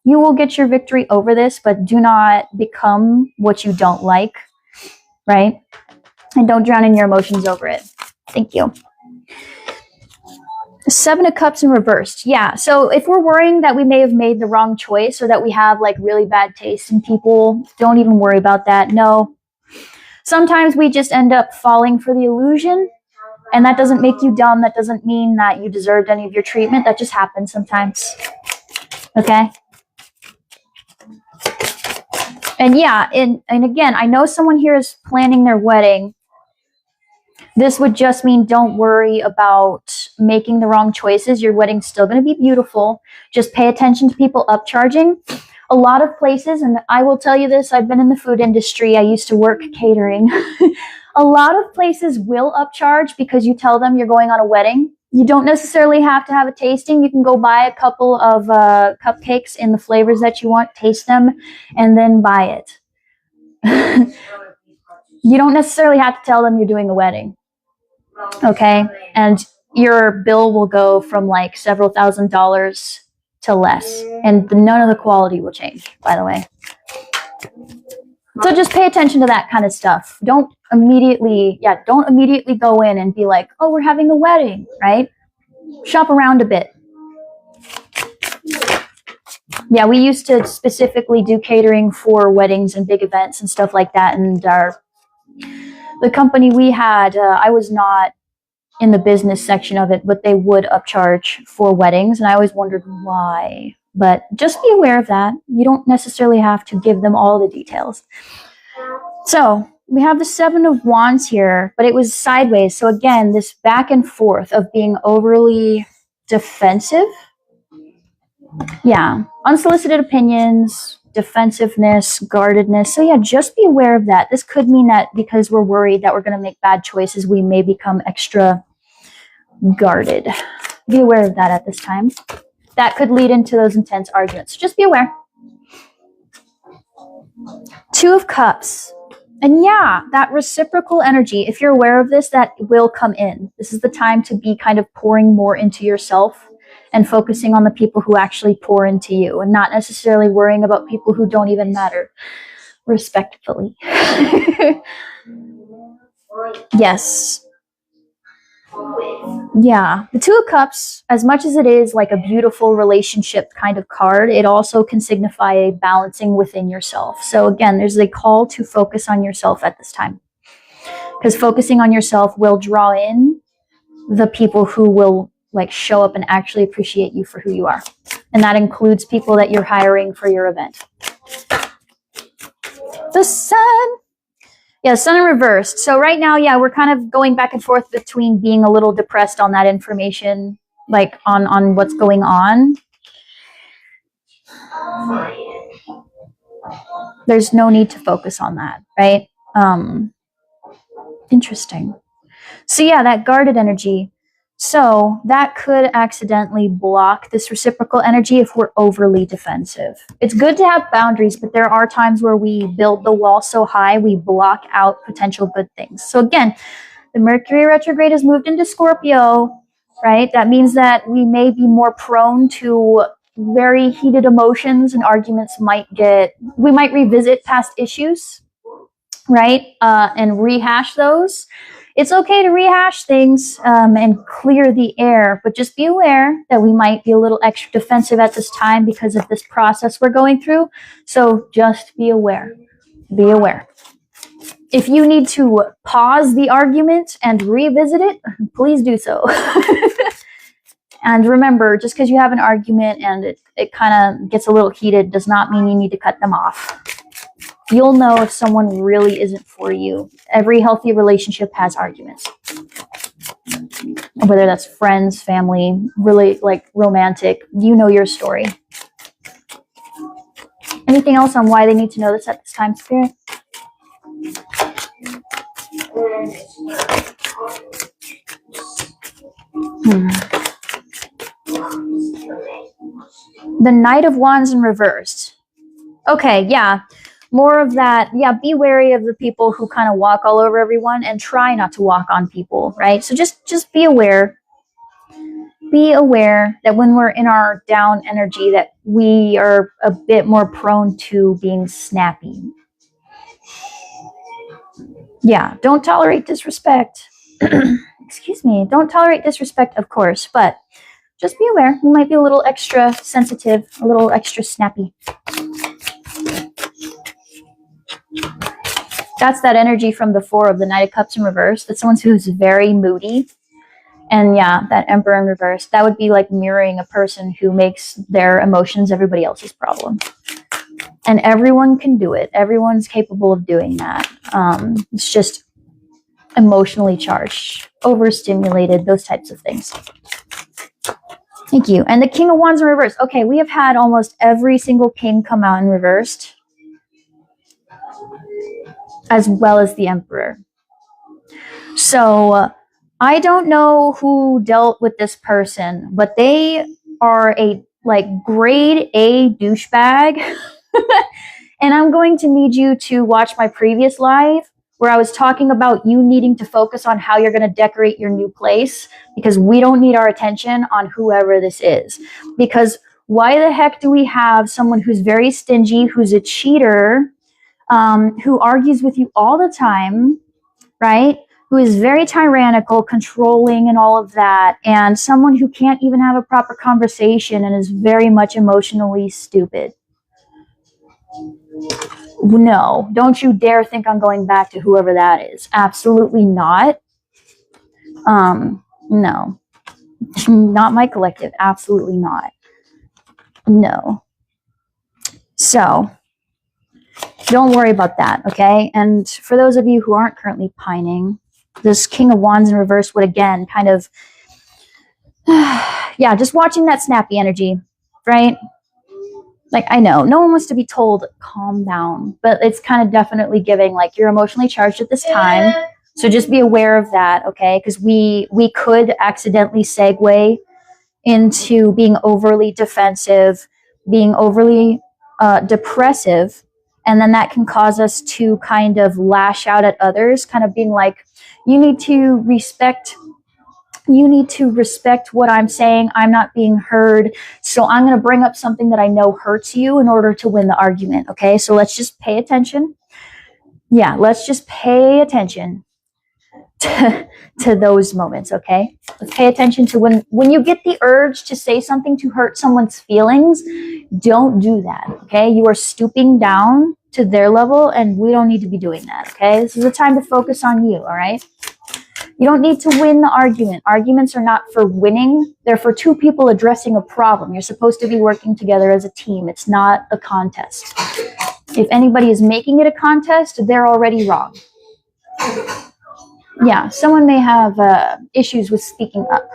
You will get your victory over this, but do not become what you don't like, right? And don't drown in your emotions over it. Thank you. The Seven of Cups in reversed. Yeah, so if we're worrying that we may have made the wrong choice or that we have like really bad taste in people, don't even worry about that. No. Sometimes we just end up falling for the illusion. And that doesn't make you dumb. That doesn't mean that you deserved any of your treatment. That just happens sometimes. Okay? And yeah, and again, I know someone here is planning their wedding. This would just mean don't worry about making the wrong choices. Your wedding's still going to be beautiful. Just pay attention to people upcharging. A lot of places, and I will tell you this, I've been in the food industry. I used to work catering. A lot of places will upcharge because you tell them you're going on a wedding You don't necessarily have to have a tasting. You can go buy a couple of cupcakes in the flavors that you want, taste them, and then buy it. You don't necessarily have to tell them you're doing a wedding. Okay? And your bill will go from like several $1,000s to less. And none of the quality will change, by the way. So just pay attention to that kind of stuff. Don't immediately go in and be like, oh, we're having a wedding, right? Shop around a bit. Yeah, we used to specifically do catering for weddings and big events and stuff like that. And the company we had, I was not in the business section of it, but they would upcharge for weddings. And I always wondered why. But just be aware of that. You don't necessarily have to give them all the details. So we have the Seven of Wands here, but it was sideways. So again, this back and forth of being overly defensive. Yeah, unsolicited opinions, defensiveness, guardedness. So yeah, just be aware of that. This could mean that because we're worried that we're going to make bad choices, we may become extra guarded. Be aware of that at this time. That could lead into those intense arguments. Just be aware. Two of Cups. And yeah, that reciprocal energy, if you're aware of this, that will come in. This is the time to be kind of pouring more into yourself and focusing on the people who actually pour into you and not necessarily worrying about people who don't even matter. Respectfully. Yes. Yeah, the Two of Cups, as much as it is like a beautiful relationship kind of card, it also can signify a balancing within yourself. So again, there's a call to focus on yourself at this time. Because focusing on yourself will draw in the people who will like show up and actually appreciate you for who you are. And that includes people that you're hiring for your event. The Sun. Yeah, Sun in reversed. So right now, yeah, we're kind of going back and forth between being a little depressed on that information, like on what's going on. There's no need to focus on that, right? Interesting. So yeah, that guarded energy. So that could accidentally block this reciprocal energy if we're overly defensive. It's good to have boundaries, but there are times where we build the wall so high, we block out potential good things. So again, the Mercury retrograde has moved into Scorpio, right? That means that we may be more prone to very heated emotions and arguments we might revisit past issues, right? And rehash those. It's okay to rehash things and clear the air, but just be aware that we might be a little extra defensive at this time because of this process we're going through. So just be aware. Be aware. If you need to pause the argument and revisit it, please do so. And remember, just because you have an argument and it kind of gets a little heated does not mean you need to cut them off. You'll know if someone really isn't for you. Every healthy relationship has arguments. Whether that's friends, family, really like romantic, you know your story. Anything else on why they need to know this at this time, Spirit? The Knight of Wands in reversed. Okay, yeah. More of that, yeah, be wary of the people who kind of walk all over everyone and try not to walk on people, right? So just be aware. Be aware that when we're in our down energy that we are a bit more prone to being snappy. Yeah, don't tolerate disrespect. Excuse me, don't tolerate disrespect, of course, but just be aware. You might be a little extra sensitive, a little extra snappy. That's that energy from before of the Knight of Cups in reverse. That's someone who's very moody. And yeah, that Emperor in reverse. That would be like mirroring a person who makes their emotions everybody else's problem. And everyone can do it. Everyone's capable of doing that. It's just emotionally charged, overstimulated, those types of things. Thank you. And the King of Wands in reverse. Okay, we have had almost every single king come out in reversed, as well as the Emperor. So I don't know who dealt with this person, but they are a like grade A douchebag. And I'm going to need you to watch my previous live where I was talking about you needing to focus on how you're going to decorate your new place, because we don't need our attention on whoever this is. Because why the heck do we have someone who's very stingy, who's a cheater, who argues with you all the time, right? Who is very tyrannical, controlling, and all of that, and someone who can't even have a proper conversation and is very much emotionally stupid. No, don't you dare think I'm going back to whoever that is. Absolutely not. No. Not my collective. Absolutely not. No. So, don't worry about that, okay? And for those of you who aren't currently pining, this King of Wands in reverse would again kind of, yeah, just watching that snappy energy, right? Like, I know, no one wants to be told, calm down, but it's kind of definitely giving, like, you're emotionally charged at this time. So just be aware of that, okay? Because we could accidentally segue into being overly defensive, being overly depressive, and then that can cause us to kind of lash out at others, kind of being like, you need to respect what I'm saying. I'm not being heard. So I'm going to bring up something that I know hurts you in order to win the argument. Okay. So let's just pay attention. Yeah. Let's just pay attention to those moments. Okay. Let's pay attention to when you get the urge to say something to hurt someone's feelings, don't do that. Okay. You are stooping down to their level and we don't need to be doing that. Okay. This is a time to focus on you. All right. You don't need to win the argument. Arguments are not for winning. They're for two people addressing a problem. You're supposed to be working together as a team. It's not a contest. If anybody is making it a contest, they're already wrong. Yeah, someone may have issues with speaking up.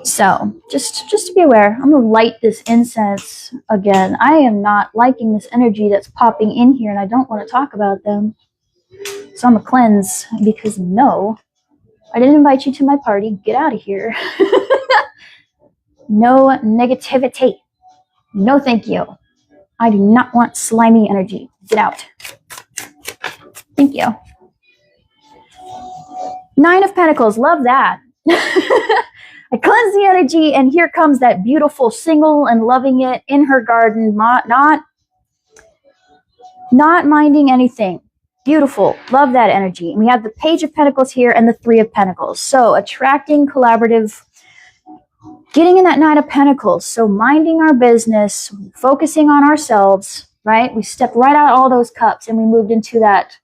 So just to be aware, I'm going to light this incense again. I am not liking this energy that's popping in here, and I don't want to talk about them. So I'm going to cleanse, because no, I didn't invite you to my party. Get out of here. No negativity. No thank you. I do not want slimy energy. Get out. Thank you. Nine of Pentacles. Love that. I cleanse the energy, and here comes that beautiful single and loving it in her garden, not minding anything. Beautiful. Love that energy. And we have the Page of Pentacles here and the Three of Pentacles. So attracting, collaborative, getting in that Nine of Pentacles. So minding our business, focusing on ourselves, right? We stepped right out all those cups and we moved into that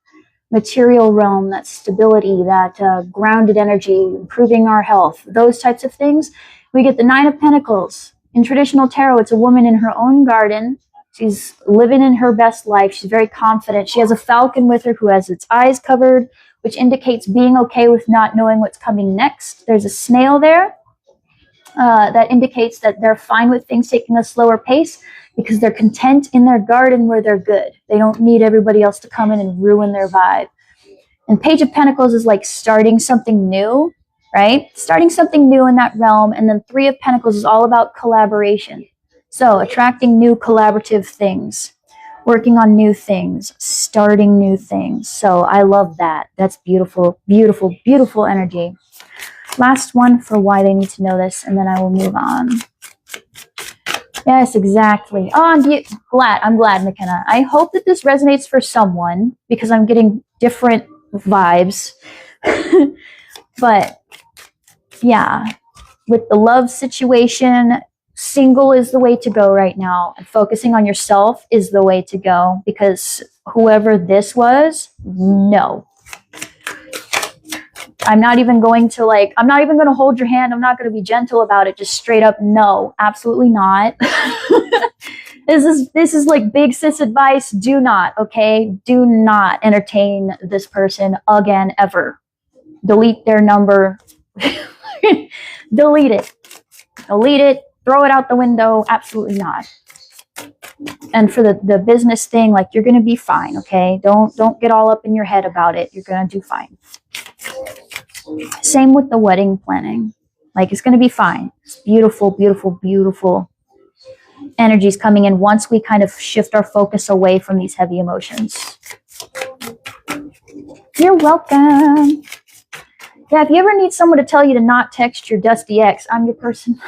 material realm, that stability, that grounded energy, improving our health, those types of things. We get the Nine of Pentacles. In traditional tarot, it's a woman in her own garden. She's living in her best life. She's very confident. She has a falcon with her who has its eyes covered, which indicates being okay with not knowing what's coming next. There's a snail there that indicates that they're fine with things taking a slower pace because they're content in their garden where they're good. They don't need everybody else to come in and ruin their vibe. And Page of Pentacles is like starting something new, right? Starting something new in that realm. And then Three of Pentacles is all about collaboration. So attracting new collaborative things, working on new things, starting new things. So I love that. That's beautiful, beautiful, beautiful energy. Last one for why they need to know this, and then I will move on. Yes, exactly. Oh, I'm glad, McKenna. I hope that this resonates for someone because I'm getting different vibes. But yeah, with the love situation, single is the way to go right now, and focusing on yourself is the way to go, because whoever this was, no. I'm not even going to hold your hand. I'm not going to be gentle about it. Just straight up, no, absolutely not. This is like big sis advice. Do not, okay? Do not entertain this person again, ever. Delete their number. Delete it. Delete it. Throw it out the window. Absolutely not. And for the business thing, like, you're going to be fine, okay? Don't get all up in your head about it. You're going to do fine. Same with the wedding planning. Like, it's going to be fine. It's beautiful, beautiful, beautiful energies coming in once we kind of shift our focus away from these heavy emotions. You're welcome. Yeah, if you ever need someone to tell you to not text your dusty ex, I'm your person.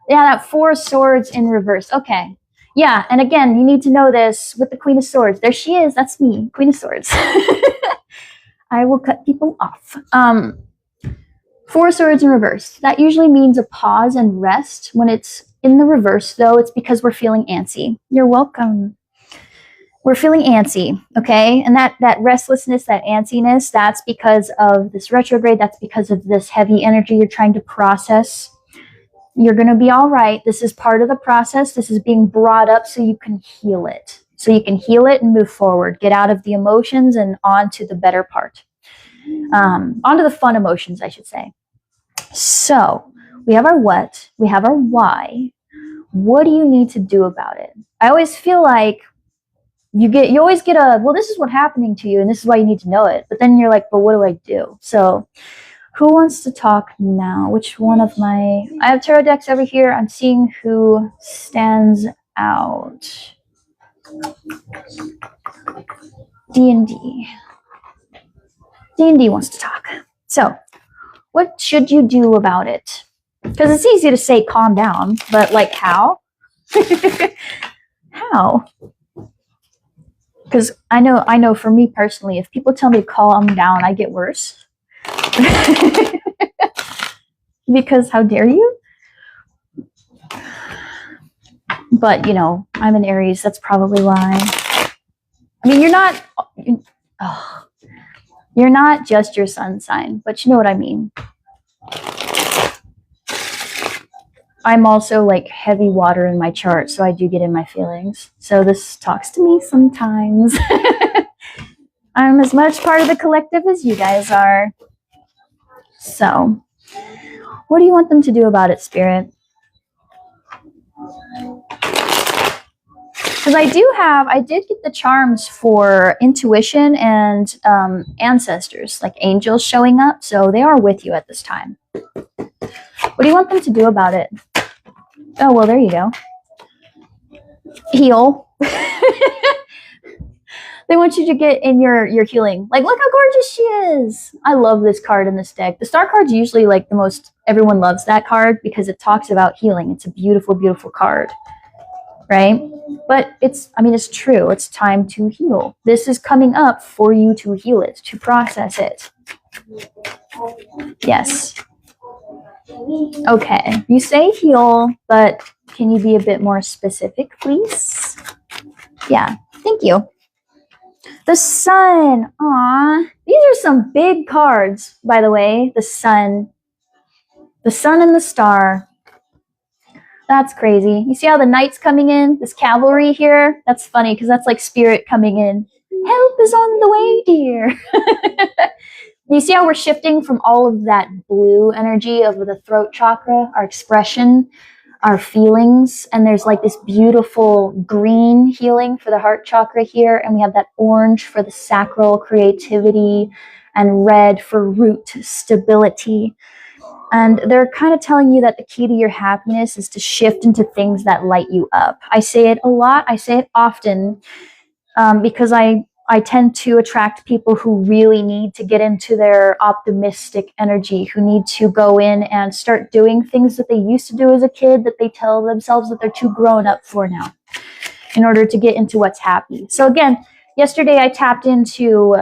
Yeah, that 4 of Swords in reverse. Okay. Yeah, and again, you need to know this with the Queen of Swords. There she is. That's me, Queen of Swords. I will cut people off. 4 of Swords in reverse. That usually means a pause and rest. When it's in the reverse, though, it's because we're feeling antsy. You're welcome. We're feeling antsy, okay? And that restlessness, that antsiness, that's because of this retrograde. That's because of this heavy energy you're trying to process. You're going to be all right. This is part of the process. This is being brought up so you can heal it. So you can heal it and move forward. Get out of the emotions and on to the better part. Onto the fun emotions, I should say. So we have our what. We have our why. What do you need to do about it? I always feel like you always get a, well, this is what's happening to you and this is why you need to know it. But then you're like, but what do I do? So who wants to talk now? Which one of I have tarot decks over here. I'm seeing who stands out. D&D. D&D wants to talk. So what should you do about it? Because it's easy to say calm down, but like how? How? Because I know for me personally, if people tell me to calm down, I get worse. Because how dare you? But, you know, I'm an Aries. That's probably why. I mean, you're not just your sun sign, but you know what I mean. I'm also like heavy water in my chart, so I do get in my feelings. So this talks to me sometimes. I'm as much part of the collective as you guys are. So, what do you want them to do about it, Spirit? Because I did get the charms for intuition and ancestors, like angels showing up. So they are with you at this time. What do you want them to do about it? Oh, well, there you go. Heal. They want you to get in your healing. Like, look how gorgeous she is. I love this card in this deck. The Star card's usually like the most, everyone loves that card because it talks about healing. It's a beautiful, beautiful card, right? But it's true. It's time to heal. This is coming up for you to heal it, to process it. Yes. Okay. You say heal, but can you be a bit more specific, please? Yeah. Thank you. The Sun. Aw. These are some big cards, by the way. The Sun. The Sun and the Star. That's crazy. You see how the Knight's coming in? This cavalry here? That's funny because that's like spirit coming in. Help is on the way, dear. You see how we're shifting from all of that blue energy of the throat chakra, our expression, our feelings, and there's like this beautiful green healing for the heart chakra here, and we have that orange for the sacral creativity, and red for root stability. And they're kind of telling you that the key to your happiness is to shift into things that light you up. I say it a lot. I say it often because I tend to attract people who really need to get into their optimistic energy, who need to go in and start doing things that they used to do as a kid that they tell themselves that they're too grown up for now in order to get into what's happy. So again, yesterday I tapped into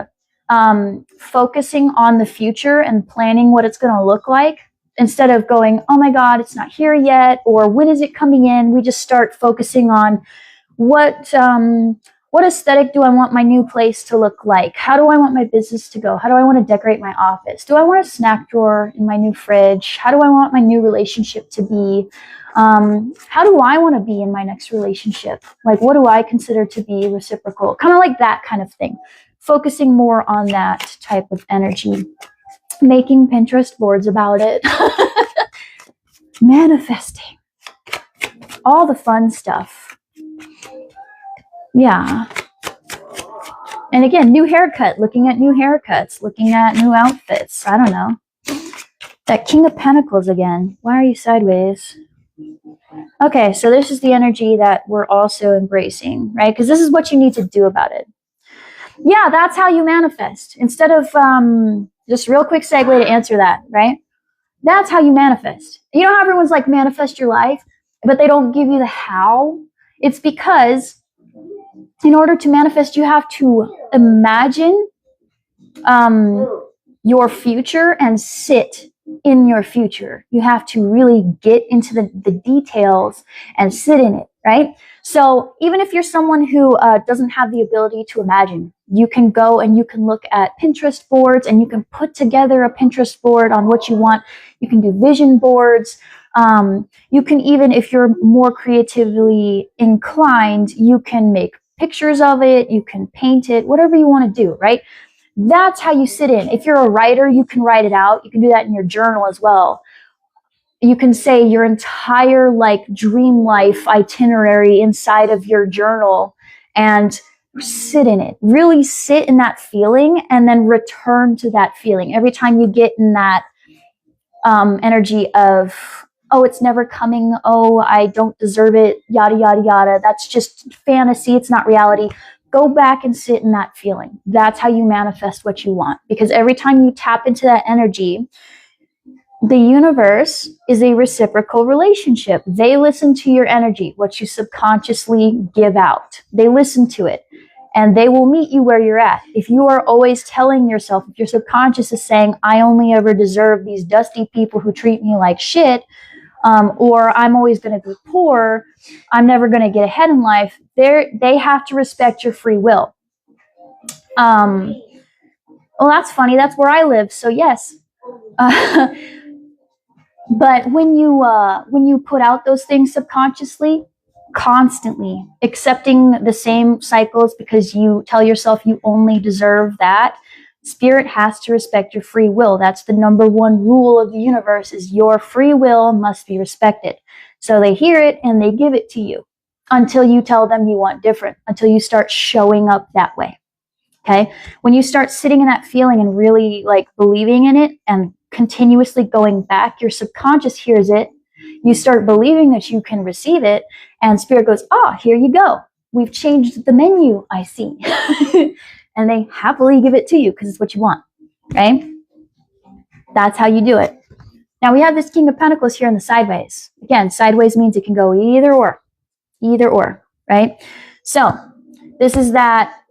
focusing on the future and planning what it's going to look like. Instead of going, oh my God, it's not here yet, or when is it coming in? We just start focusing on what aesthetic do I want my new place to look like? How do I want my business to go? How do I want to decorate my office? Do I want a snack drawer in my new fridge? How do I want my new relationship to be? How do I want to be in my next relationship? Like, what do I consider to be reciprocal? Kind of like that kind of thing. Focusing more on that type of energy. Making Pinterest boards about it. Manifesting. All the fun stuff. Yeah. And again, new haircut, looking at new haircuts, looking at new outfits. I don't know. That King of Pentacles again. Why are you sideways? Okay, so this is the energy that we're also embracing, right? Because this is what you need to do about it. Yeah, that's how you manifest. Instead of, just real quick segue to answer that, right? That's how you manifest. You know how everyone's like, manifest your life, but they don't give you the how? It's because in order to manifest, you have to imagine your future and sit in your future. You have to really get into the details and sit in it, right? So even if you're someone who doesn't have the ability to imagine, you can go and you can look at Pinterest boards and you can put together a Pinterest board on what you want. You can do vision boards. You can even, if you're more creatively inclined, you can make pictures of it. You can paint it, whatever you want to do, right? That's how you sit in. If you're a writer, you can write it out. You can do that in your journal as well. You can say your entire like dream life itinerary inside of your journal and sit in it. Really sit in that feeling and then return to that feeling. Every time you get in that energy of, oh, it's never coming. Oh, I don't deserve it. Yada, yada, yada. That's just fantasy. It's not reality. Go back and sit in that feeling. That's how you manifest what you want. Because every time you tap into that energy, the universe is a reciprocal relationship. They listen to your energy, what you subconsciously give out. They listen to it and they will meet you where you're at. If you are always telling yourself, if your subconscious is saying, I only ever deserve these dusty people who treat me like shit, or I'm always going to be poor, I'm never going to get ahead in life, they have to respect your free will. Well, that's funny. That's where I live. So yes. But when you put out those things subconsciously, constantly accepting the same cycles because you tell yourself you only deserve that, Spirit has to respect your free will. That's the number one rule of the universe, is your free will must be respected. So they hear it and they give it to you until you tell them you want different, until you start showing up that way. Okay? When you start sitting in that feeling and really like believing in it and continuously going back, your subconscious hears it. You start believing that you can receive it, and Spirit goes, oh, here you go. We've changed the menu, I see. And they happily give it to you because it's what you want, right? That's how you do it. Now we have this King of Pentacles here in the sideways. Again, sideways means it can go either or, right? So this is that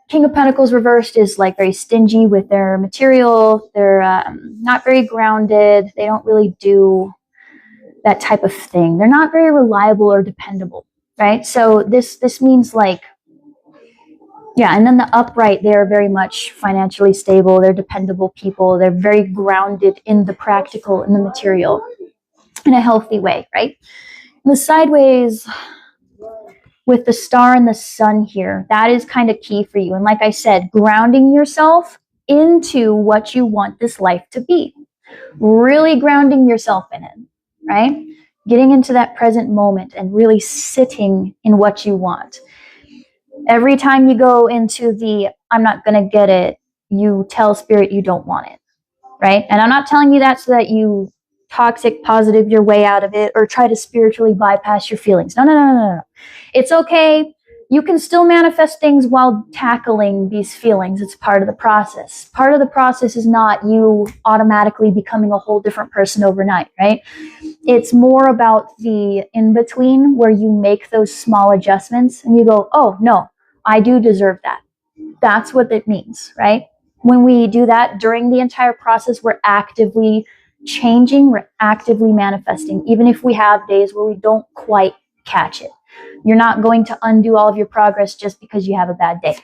King of Pentacles reversed is like very stingy with their material. They're not very grounded. They don't really do that type of thing. They're not very reliable or dependable, right? So this means like, yeah, and then the upright, they're very much financially stable. They're dependable people. They're very grounded in the practical, in the material, in a healthy way, right? And the sideways with the star and the sun here, that is kind of key for you. And like I said, grounding yourself into what you want this life to be. Really grounding yourself in it, right? Getting into that present moment and really sitting in what you want. Every time you go into the, I'm not going to get it, you tell Spirit you don't want it, right? And I'm not telling you that so that you toxic positive your way out of it or try to spiritually bypass your feelings. No. It's okay. You can still manifest things while tackling these feelings. It's part of the process. Part of the process is not you automatically becoming a whole different person overnight, right? It's more about the in-between where you make those small adjustments and you go, oh, no, I do deserve that. That's what it means, right? When we do that during the entire process, we're actively changing, we're actively manifesting, even if we have days where we don't quite catch it. You're not going to undo all of your progress just because you have a bad day.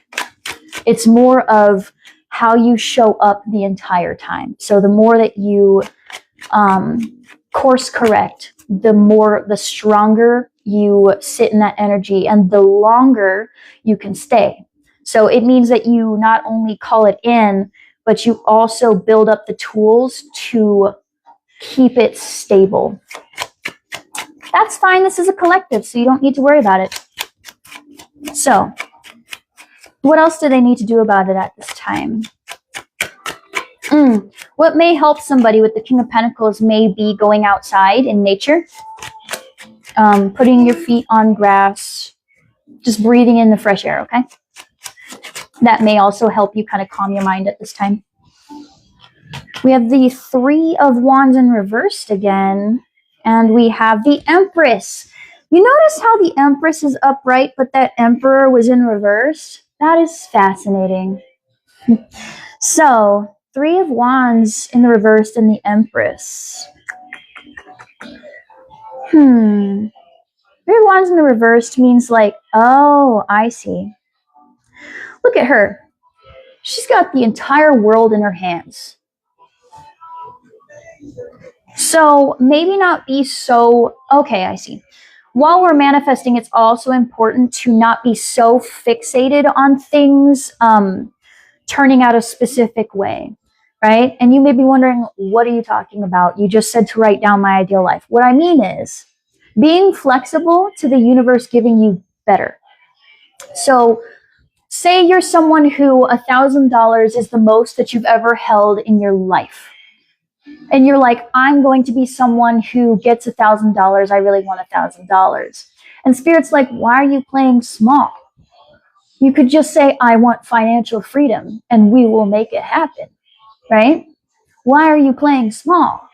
It's more of how you show up the entire time. So the more that you course correct, the stronger you sit in that energy and the longer you can stay. So it means that you not only call it in, but you also build up the tools to keep it stable. That's fine. This is a collective, so you don't need to worry about it. So What else do they need to do about it at this time? What may help somebody with the King of Pentacles may be going outside in nature, putting your feet on grass, just breathing in the fresh air, okay? That may also help you kind of calm your mind at this time. We have the Three of Wands in reversed again, and we have the Empress. You notice how the Empress is upright, but that Emperor was in reverse? That is fascinating. So, Three of Wands in the reverse and the Empress. Three of Wands in the reversed means like, oh, I see. Look at her. She's got the entire world in her hands. So maybe not be so, okay, I see. While we're manifesting, it's also important to not be so fixated on things turning out a specific way, right? And you may be wondering, what are you talking about? You just said to write down my ideal life. What I mean is being flexible to the universe giving you better. So say you're someone who $1,000 is the most that you've ever held in your life. And you're like, I'm going to be someone who gets $1,000. I really want $1,000. And Spirit's like, why are you playing small? You could just say, I want financial freedom, and we will make it happen, right? Why are you playing small?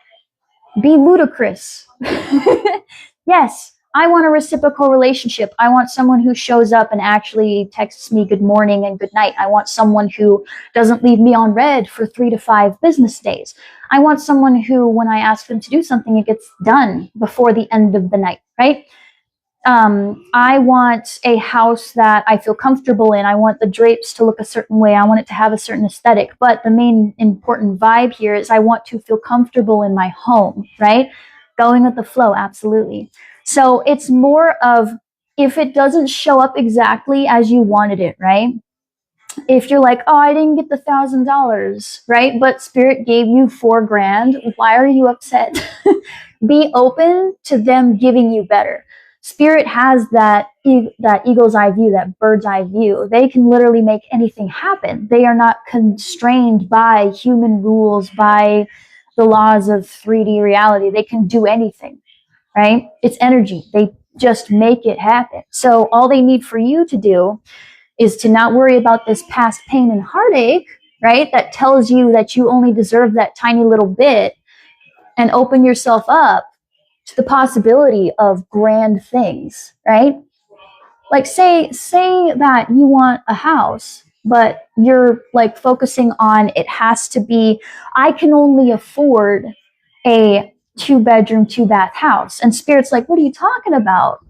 Be ludicrous. Yes, I want a reciprocal relationship. I want someone who shows up and actually texts me good morning and good night. I want someone who doesn't leave me on red for 3 to 5 business days. I want someone who, when I ask them to do something, it gets done before the end of the night, right? I want a house that I feel comfortable in. I want the drapes to look a certain way. I want it to have a certain aesthetic. But the main important vibe here is I want to feel comfortable in my home, right? Going with the flow, absolutely. So it's more of if it doesn't show up exactly as you wanted it, right? If you're like, oh, I didn't get the $1,000, right? But Spirit gave you $4,000. Why are you upset? Be open to them giving you better. Spirit has that eagle's eye view, that bird's eye view. They can literally make anything happen. They are not constrained by human rules, by the laws of 3D reality. They can do anything, right? It's energy. They just make it happen. So all they need for you to do is to not worry about this past pain and heartache, right? That tells you that you only deserve that tiny little bit, and open yourself up to the possibility of grand things, right? Like say that you want a house, but you're like focusing on it has to be, I can only afford a 2-bedroom, 2-bath house. And Spirit's like, what are you talking about?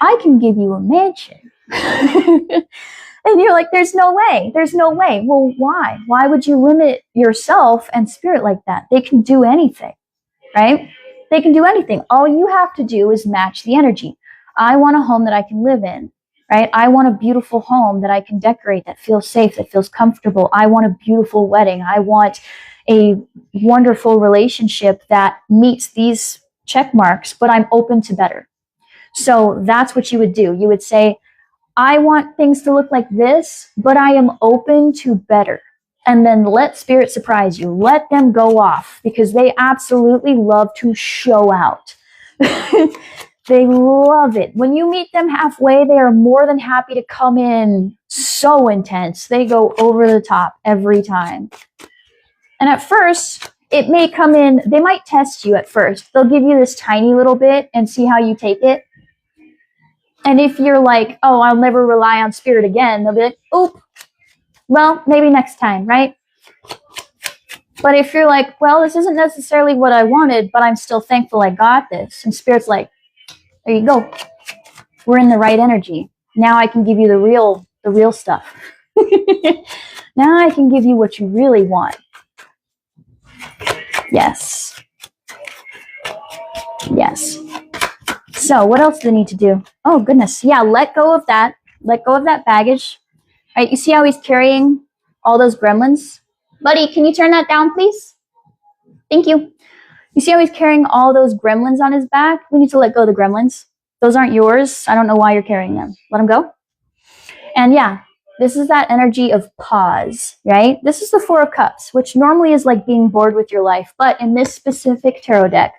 I can give you a mansion. And you're like, there's no way. There's no way. Well, why? Why would you limit yourself and Spirit like that? They can do anything, right? They can do anything. All you have to do is match the energy. I want a home that I can live in, right? I want a beautiful home that I can decorate, that feels safe, that feels comfortable. I want a beautiful wedding. I want a wonderful relationship that meets these check marks, but I'm open to better. So that's what you would do. You would say, I want things to look like this, but I am open to better. And then let Spirit surprise you. Let them go off, because they absolutely love to show out. They love it. When you meet them halfway, they are more than happy to come in so intense. They go over the top every time. And at first, it may come in, they might test you at first. They'll give you this tiny little bit and see how you take it. And if you're like, oh, I'll never rely on Spirit again, they'll be like, oh, well, maybe next time, right? But if you're like, well, this isn't necessarily what I wanted, but I'm still thankful I got this. And Spirit's like, there you go. We're in the right energy. Now I can give you the real stuff. Now I can give you what you really want. Yes. Yes. So what else do they need to do? Oh, goodness. Yeah, let go of that. Let go of that baggage. All right, you see how he's carrying all those gremlins? Buddy, can you turn that down, please? Thank you. You see how he's carrying all those gremlins on his back? We need to let go of the gremlins. Those aren't yours. I don't know why you're carrying them. Let them go. And yeah, This is that energy of pause, right? This is the Four of Cups, which normally is like being bored with your life. But in this specific tarot deck,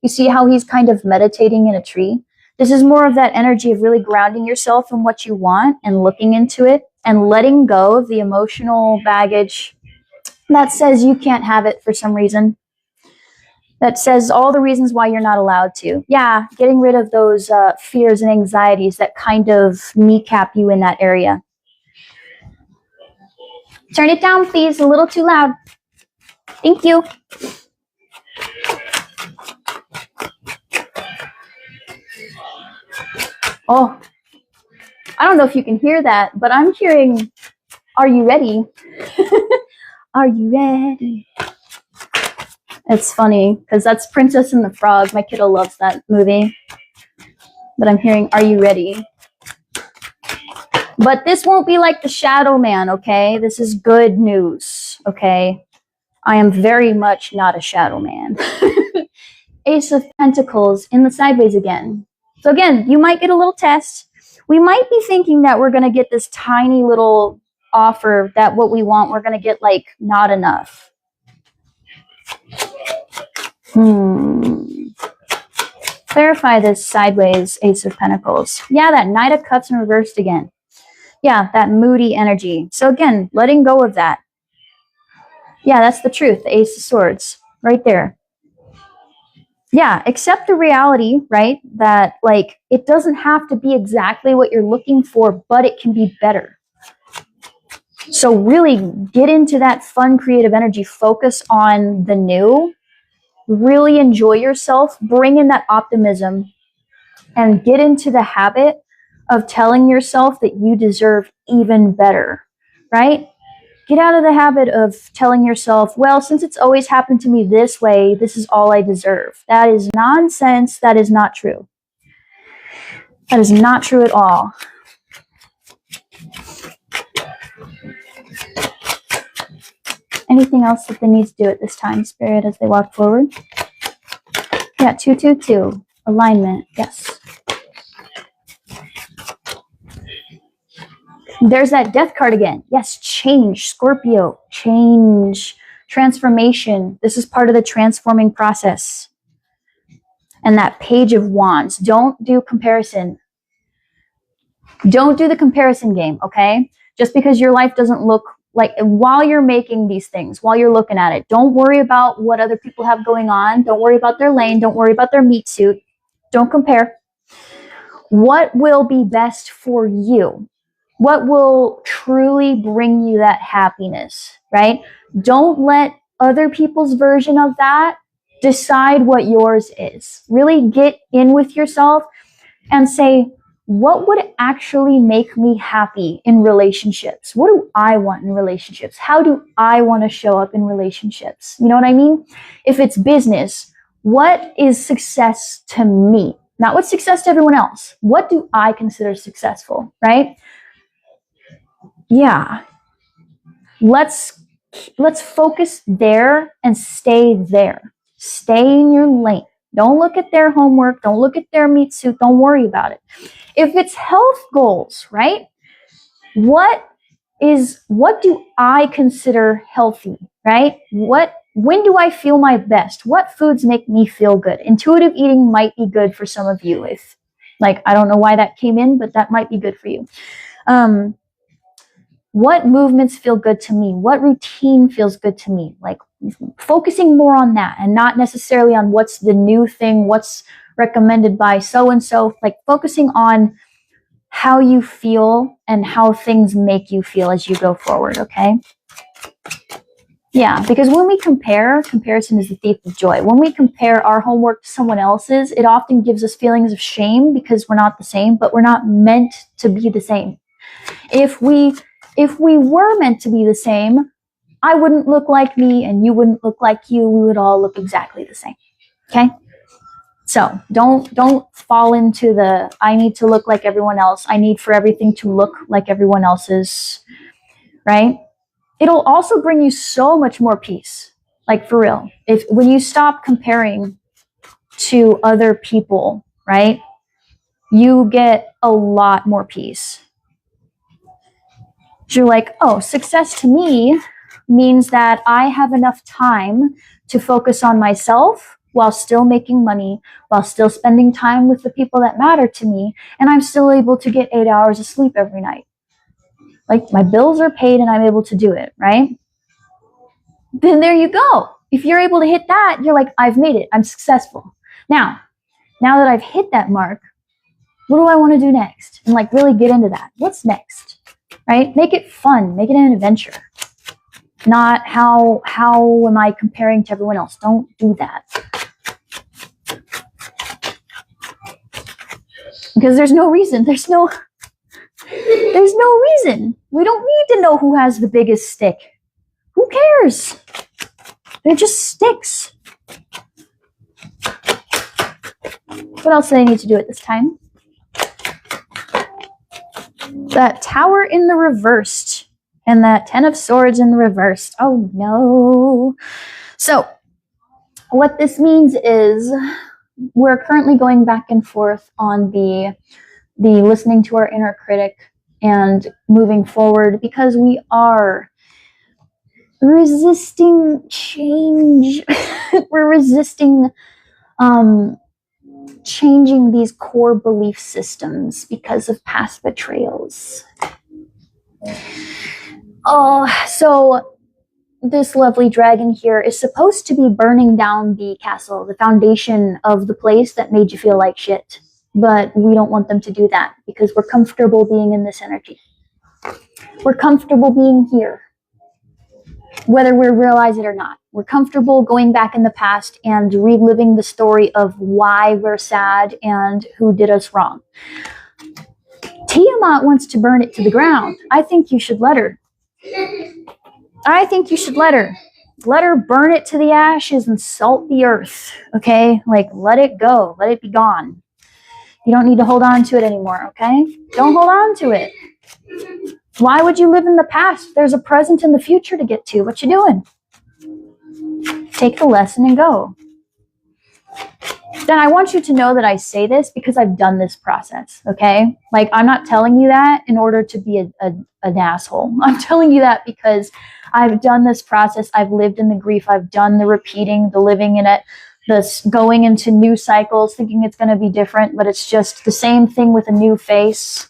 you see how he's kind of meditating in a tree? This is more of that energy of really grounding yourself in what you want and looking into it and letting go of the emotional baggage that says you can't have it for some reason. That says all the reasons why you're not allowed to. Yeah, getting rid of those fears and anxieties that kind of kneecap you in that area. Turn it down, please. A little too loud. Thank you. Oh, I don't know if you can hear that, but I'm hearing, are you ready? Are you ready? It's funny because that's Princess and the Frog. My kiddo loves that movie. But I'm hearing, are you ready? But this won't be like the Shadow Man, okay? This is good news, okay? I am very much not a Shadow Man. Ace of Pentacles in the sideways again. So again, you might get a little test. We might be thinking that we're going to get this tiny little offer that what we want, we're going to get like not enough. Clarify this sideways Ace of Pentacles. Yeah, that Knight of Cups in reversed again. Yeah, that moody energy. So again, letting go of that. Yeah, that's the truth. The Ace of Swords right there. Yeah, accept the reality, right? That like it doesn't have to be exactly what you're looking for, but it can be better. So really get into that fun, creative energy. Focus on the new. Really enjoy yourself. Bring in that optimism and get into the habit of telling yourself that you deserve even better, right? Get out of the habit of telling yourself, well, since it's always happened to me this way, this is all I deserve. That is nonsense. That is not true. That is not true at all. Anything else that they need to do at this time, Spirit, as they walk forward? Yeah, 222. Alignment. Yes. There's that Death card again. Yes, change, Scorpio, change, transformation. This is part of the transforming process. And that Page of Wands. Don't do comparison. Don't do the comparison game, okay? Just because your life doesn't look like, while you're making these things, while you're looking at it, don't worry about what other people have going on. Don't worry about their lane. Don't worry about their meat suit. Don't compare. What will be best for you? What will truly bring you that happiness, right? Don't let other people's version of that decide what yours is. Really get in with yourself and say, what would actually make me happy in relationships? What do I want in relationships? How do I want to show up in relationships? You know what I mean? If it's business, what is success to me? Not what's success to everyone else. What do I consider successful, right? Yeah. Let's focus there and stay there. Stay in your lane. Don't look at their homework. Don't look at their meat suit. Don't worry about it. If it's health goals, right? What do I consider healthy, right? When do I feel my best? What foods make me feel good? Intuitive eating might be good for some of you. If, like, I don't know why that came in, but that might be good for you. What movements feel good to me? What routine feels good to me? Like focusing more on that and not necessarily on what's the new thing, what's recommended by so-and-so, like focusing on how you feel and how things make you feel as you go forward, okay? Yeah, because when we compare, comparison is the thief of joy. When we compare our homework to someone else's, it often gives us feelings of shame because we're not the same, but we're not meant to be the same. If we were meant to be the same, I wouldn't look like me and you wouldn't look like you. We would all look exactly the same. Okay? So don't fall into the, I need to look like everyone else. I need for everything to look like everyone else's, right? It'll also bring you so much more peace. Like for real. When you stop comparing to other people, right? You get a lot more peace. So you're like, oh, success to me means that I have enough time to focus on myself while still making money, while still spending time with the people that matter to me, and I'm still able to get 8 hours of sleep every night. Like, my bills are paid and I'm able to do it, right? Then there you go. If you're able to hit that, you're like, I've made it. I'm successful. Now that I've hit that mark, what do I want to do next? And like really get into that. What's next? Right? Make it fun. Make it an adventure. Not how am I comparing to everyone else? Don't do that. Because there's no reason. There's no reason. We don't need to know who has the biggest stick. Who cares? They're just sticks. What else do I need to do at this time? That Tower in the reversed and that 10 of Swords in the reversed. Oh no. So what this means is we're currently going back and forth on the listening to our inner critic and moving forward, because we are resisting change. We're resisting changing these core belief systems because of past betrayals. Oh, so this lovely dragon here is supposed to be burning down the castle, the foundation of the place that made you feel like shit. But we don't want them to do that because we're comfortable being in this energy. We're comfortable being here, whether we realize it or not. We're comfortable going back in the past and reliving the story of why we're sad and who did us wrong. Tiamat wants to burn it to the ground. I think you should let her. I think you should let her. Let her burn it to the ashes and salt the earth, okay? Like, let it go. Let it be gone. You don't need to hold on to it anymore, okay? Don't hold on to it. Why would you live in the past? There's a present and the future to get to. What you doing? Take the lesson and go. Then I want you to know that I say this because I've done this process, okay? Like, I'm not telling you that in order to be an asshole. I'm telling you that because I've done this process. I've lived in the grief. I've done the repeating, the living in it, this going into new cycles, thinking it's going to be different, but it's just the same thing with a new face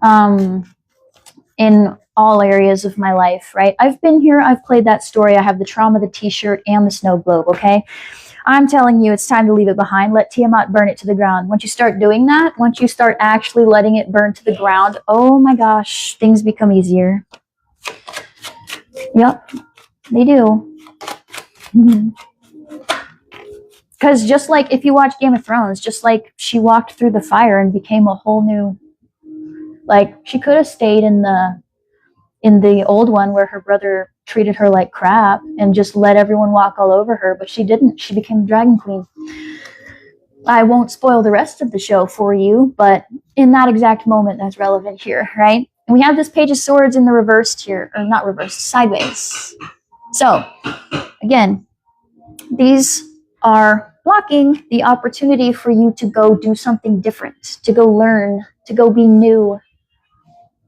in all areas of my life, right? I've been here. I've played that story. I have the trauma, the t-shirt, and the snow globe, okay? I'm telling you, it's time to leave it behind. Let Tiamat burn it to the ground. Once you start doing that, once you start actually letting it burn to the ground, oh my gosh, things become easier. Yep, they do. Because just like if you watch Game of Thrones, just like she walked through the fire and became a whole new, like, she could have stayed in the old one where her brother treated her like crap and just let everyone walk all over her, but she didn't. She became Dragon Queen. I won't spoil the rest of the show for you, but in that exact moment, that's relevant here, right? And we have this Page of Swords in the reversed here, or not reversed, sideways. So, again, these are blocking the opportunity for you to go do something different, to go learn, to go be new,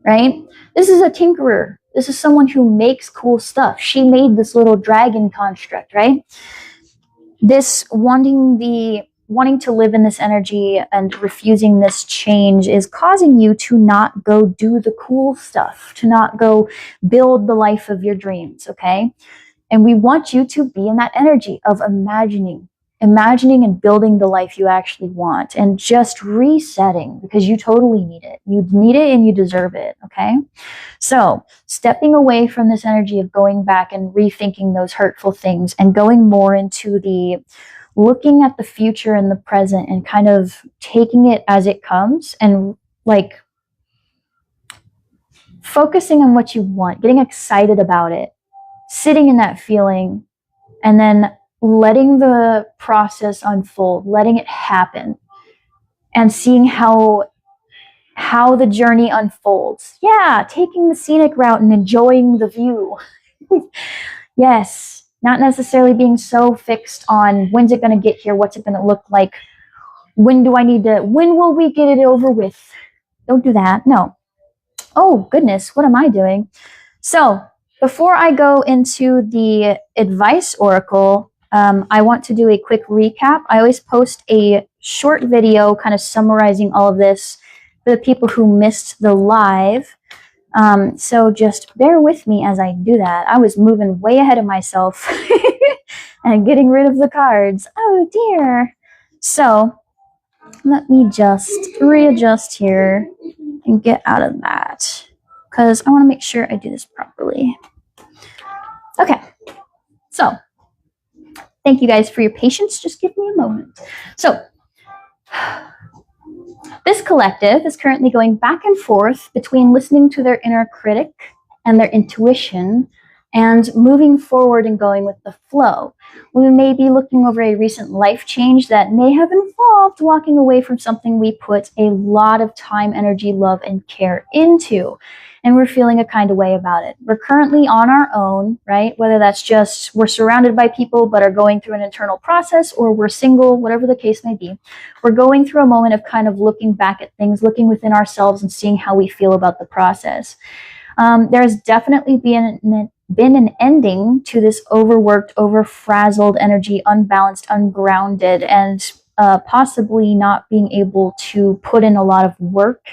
right? This is a tinkerer. This is someone who makes cool stuff. She made this little dragon construct, right? This wanting to live in this energy and refusing this change is causing you to not go do the cool stuff, to not go build the life of your dreams, okay? And we want you to be in that energy of imagining and building the life you actually want and just resetting, because you totally need it. You need it and you deserve it, okay? So stepping away from this energy of going back and rethinking those hurtful things and going more into the looking at the future and the present and kind of taking it as it comes and like focusing on what you want, getting excited about it, sitting in that feeling, and then letting the process unfold, letting it happen, and seeing how the journey unfolds. Yeah, taking the scenic route and enjoying the view. Yes, not necessarily being so fixed on when's it going to get here, what's it going to look like, when will we get it over with? Don't do that, no. Oh, goodness, what am I doing? So, before I go into the advice oracle, I want to do a quick recap. I always post a short video kind of summarizing all of this for the people who missed the live. So just bear with me as I do that. I was moving way ahead of myself and getting rid of the cards. Oh dear. So let me just readjust here and get out of that because I want to make sure I do this properly. Okay, so thank you guys for your patience. Just give me a moment. So this collective is currently going back and forth between listening to their inner critic and their intuition and moving forward and going with the flow. We may be looking over a recent life change that may have involved walking away from something we put a lot of time, energy, love, and care into. And we're feeling a kind of way about it. We're currently on our own, right? Whether that's just we're surrounded by people but are going through an internal process, or we're single, whatever the case may be. We're going through a moment of kind of looking back at things, looking within ourselves and seeing how we feel about the process. There's definitely been an ending to this overworked, over-frazzled energy, unbalanced, ungrounded, and possibly not being able to put in a lot of work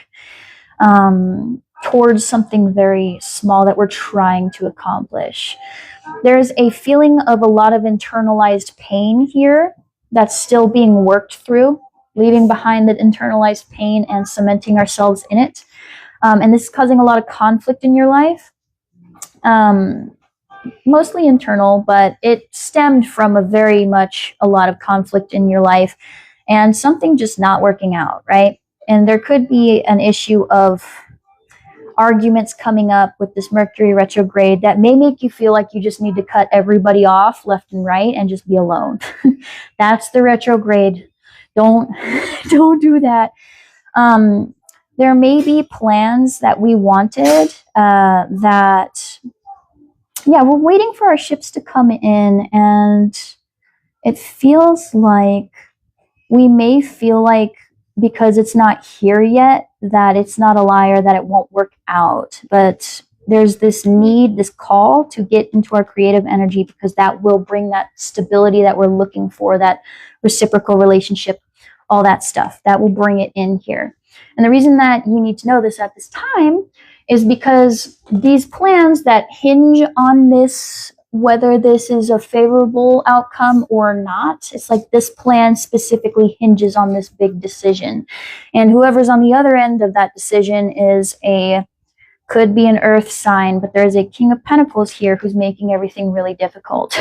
towards something very small that we're trying to accomplish. There's a feeling of a lot of internalized pain here that's still being worked through, leaving behind that internalized pain and cementing ourselves in it. And this is causing a lot of conflict in your life. Mostly internal, but it stemmed from a lot of conflict in your life and something just not working out, right? And there could be an issue of arguments coming up with this Mercury retrograde that may make you feel like you just need to cut everybody off left and right and just be alone. That's the retrograde. Don't do that. There may be plans that we wanted we're waiting for our ships to come in, and it feels like we may feel like because it's not here yet that it's not a lie or that it won't work out. But there's this need, this call to get into our creative energy because that will bring that stability that we're looking for, that reciprocal relationship, all that stuff. That will bring it in here. And the reason that you need to know this at this time is because these plans that hinge on this, whether this is a favorable outcome or not, it's like this plan specifically hinges on this big decision. And whoever's on the other end of that decision could be an earth sign, but there's a King of Pentacles here who's making everything really difficult.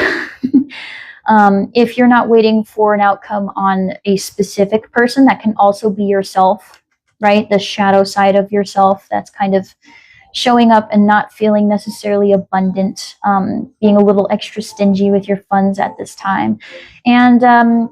If you're not waiting for an outcome on a specific person, that can also be yourself, right? The shadow side of yourself that's kind of showing up and not feeling necessarily abundant, being a little extra stingy with your funds at this time. And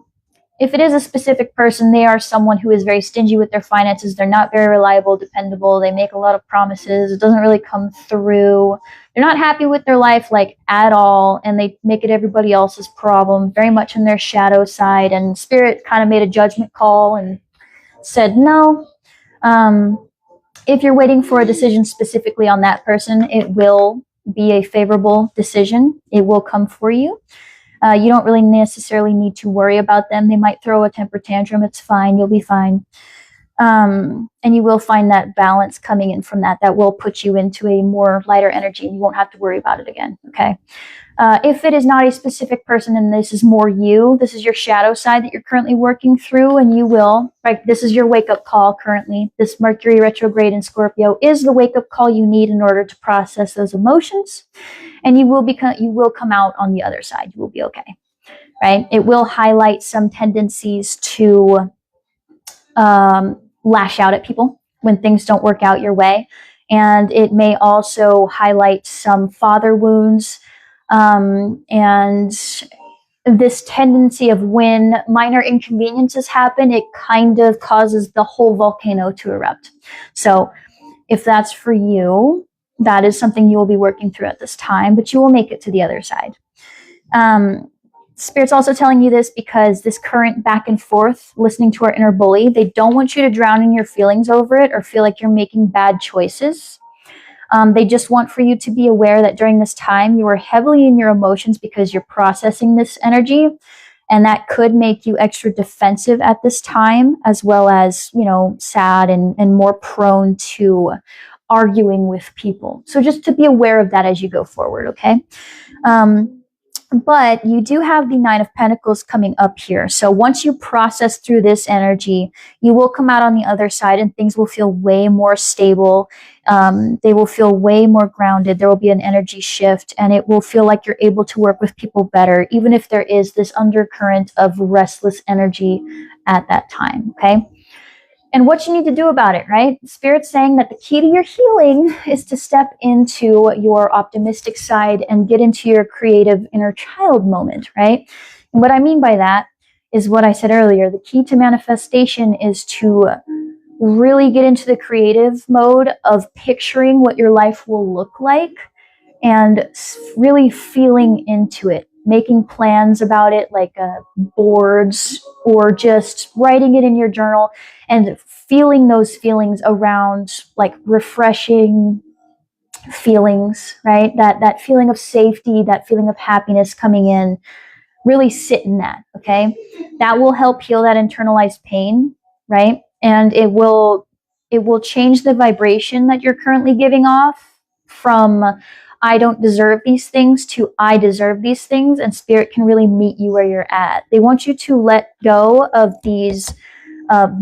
if it is a specific person, they are someone who is very stingy with their finances. They're not very reliable, dependable. They make a lot of promises. It doesn't really come through. They're not happy with their life, like, at all, and they make it everybody else's problem, very much in their shadow side. And Spirit kind of made a judgment call and said, no. If you're waiting for a decision specifically on that person, it will be a favorable decision. It will come for you. You don't really necessarily need to worry about them. They might throw a temper tantrum. It's fine. You'll be fine. And you will find that balance coming in from that will put you into a more lighter energy, and you won't have to worry about it again. Okay. If it is not a specific person and this is more you, this is your shadow side that you're currently working through, and you will, right? This is your wake-up call currently. This Mercury retrograde in Scorpio is the wake-up call you need in order to process those emotions, and you will come out on the other side. You will be okay, right? It will highlight some tendencies to lash out at people when things don't work out your way, and it may also highlight some father wounds. And this tendency of when minor inconveniences happen, it kind of causes the whole volcano to erupt. So if that's for you, that is something you will be working through at this time, but you will make it to the other side. Spirit's also telling you this because this current back and forth, listening to our inner bully, they don't want you to drown in your feelings over it or feel like you're making bad choices. They just want for you to be aware that during this time, you are heavily in your emotions because you're processing this energy. And that could make you extra defensive at this time, as well as, you know, sad and more prone to arguing with people. So just to be aware of that as you go forward, okay? But you do have the Nine of Pentacles coming up here. So once you process through this energy, you will come out on the other side and things will feel way more stable. They will feel way more grounded. There will be an energy shift and it will feel like you're able to work with people better, even if there is this undercurrent of restless energy at that time, okay? And what you need to do about it, right? Spirit's saying that the key to your healing is to step into your optimistic side and get into your creative inner child moment, right? And what I mean by that is what I said earlier. The key to manifestation is to really get into the creative mode of picturing what your life will look like and really feeling into it, making plans about it, like boards, or just writing it in your journal and feeling those feelings around, like refreshing feelings, right? That feeling of safety, that feeling of happiness coming in. Really sit in that, okay? That will help heal that internalized pain, right? And it will change the vibration that you're currently giving off from I don't deserve these things to I deserve these things, and Spirit can really meet you where you're at. They want you to let go of these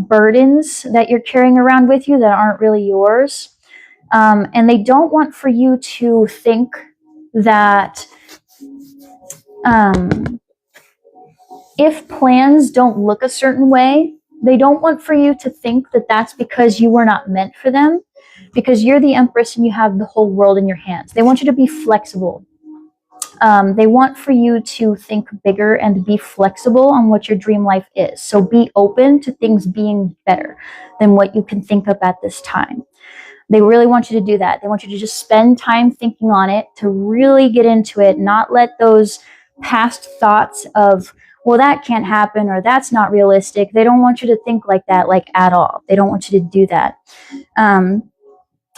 burdens that you're carrying around with you that aren't really yours. And they don't want for you to think that if plans don't look a certain way, they don't want for you to think that that's because you were not meant for them, because you're the Empress and you have the whole world in your hands. They want you to be flexible. They want for you to think bigger and be flexible on what your dream life is. So be open to things being better than what you can think of at this time. They really want you to do that. They want you to just spend time thinking on it, to really get into it, not let those past thoughts of, well, that can't happen or that's not realistic. They don't want you to think like that, like at all. They don't want you to do that.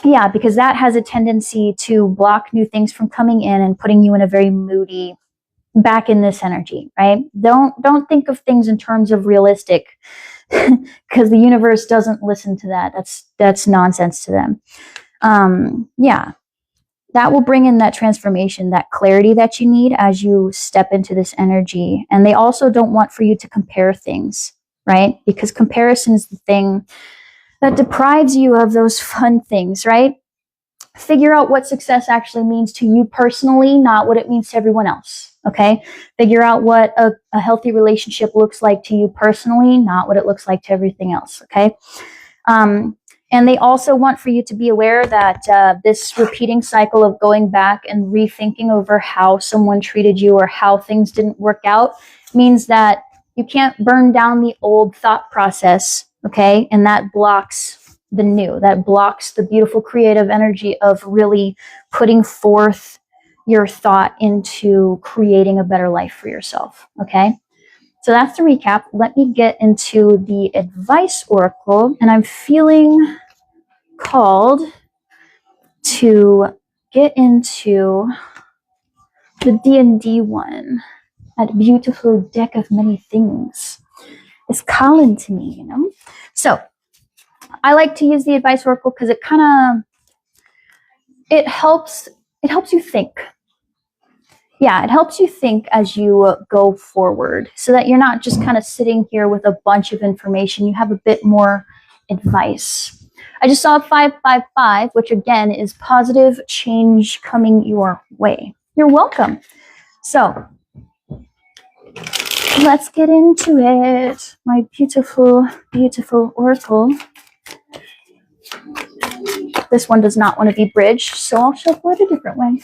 Yeah, because that has a tendency to block new things from coming in and putting you in a very moody, back in this energy, right? Don't think of things in terms of realistic, because the universe doesn't listen to that. That's nonsense to them. Yeah, that will bring in that transformation, that clarity that you need as you step into this energy. And they also don't want for you to compare things, right? Because comparison is the thing that deprives you of those fun things, right? Figure out what success actually means to you personally, not what it means to everyone else, okay? Figure out what a healthy relationship looks like to you personally, not what it looks like to everything else, okay? And they also want for you to be aware that this repeating cycle of going back and rethinking over how someone treated you or how things didn't work out means that you can't burn down the old thought process, okay? And that blocks the new, that blocks the beautiful creative energy of really putting forth your thought into creating a better life for yourself, okay? So that's the recap. Let me get into the advice oracle, and I'm feeling called to get into the D&D one. That beautiful deck of many things is calling to me, you know? So I like to use the advice oracle because it kind of, it helps you think. Yeah, it helps you think as you go forward so that you're not just kind of sitting here with a bunch of information. You have a bit more advice. I just saw 555, which again is positive change coming your way. You're welcome. So let's get into it. My beautiful, beautiful oracle. This one does not want to be bridged, so I'll shuffle it a different way.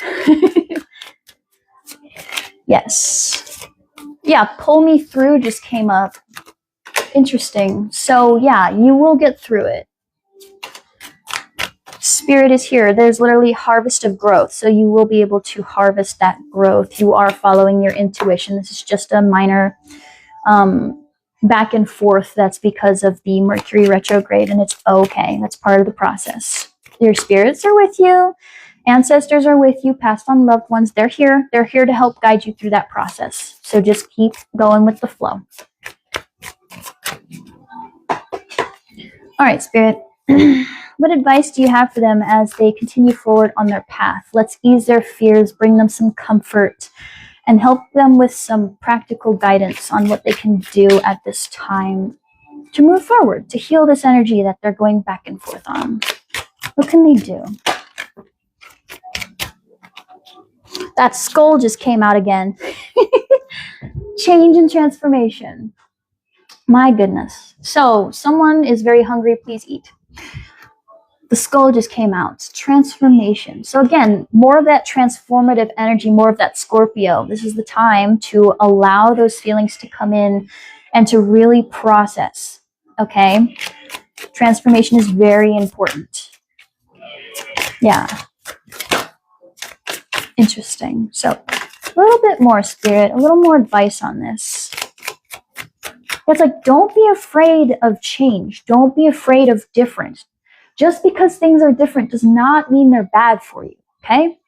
Yes. Yeah, pull me through just came up. Interesting. So yeah, you will get through it. Spirit is here. There's literally harvest of growth. So you will be able to harvest that growth. You are following your intuition. This is just a minor back and forth. That's because of the Mercury retrograde, and it's okay. That's part of the process. Your spirits are with you. Ancestors are with you. Passed on loved ones. They're here. They're here to help guide you through that process. So just keep going with the flow. All right, Spirit. What advice do you have for them as they continue forward on their path? Let's ease their fears, bring them some comfort, and help them with some practical guidance on what they can do at this time to move forward, to heal this energy that they're going back and forth on. What can they do? That skull just came out again. Change and transformation. My goodness. So, someone is very hungry, please eat. The skull just came out. Transformation. So again, more of that transformative energy, more of that Scorpio. This is the time to allow those feelings to come in and to really process. Okay? Transformation is very important. Yeah. Interesting. So, a little bit more, Spirit, a little more advice on this. It's like, don't be afraid of change. Don't be afraid of different. Just because things are different does not mean they're bad for you, okay?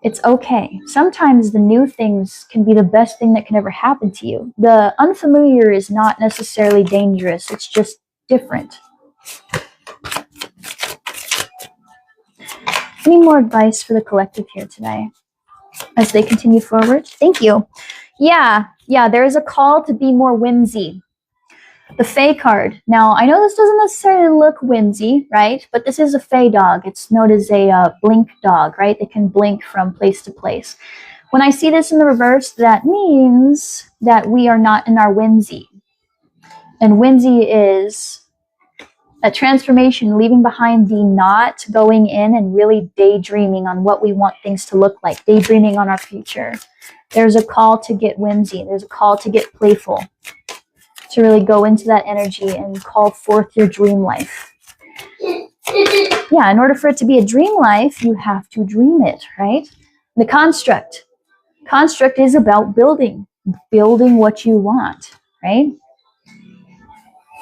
It's okay. Sometimes the new things can be the best thing that can ever happen to you. The unfamiliar is not necessarily dangerous. It's just different. Any more advice for the collective here today as they continue forward? Thank you. Yeah, there is a call to be more whimsy. The Fae card. Now, I know this doesn't necessarily look whimsy, right? But this is a Fae dog. It's known as a blink dog, right? They can blink from place to place. When I see this in the reverse, that means that we are not in our whimsy. And whimsy is a transformation, leaving behind the not, going in and really daydreaming on what we want things to look like, daydreaming on our future. There's a call to get whimsy. There's a call to get playful, to really go into that energy and call forth your dream life. Yeah, in order for it to be a dream life, you have to dream it, right? The construct. Construct is about building what you want, right?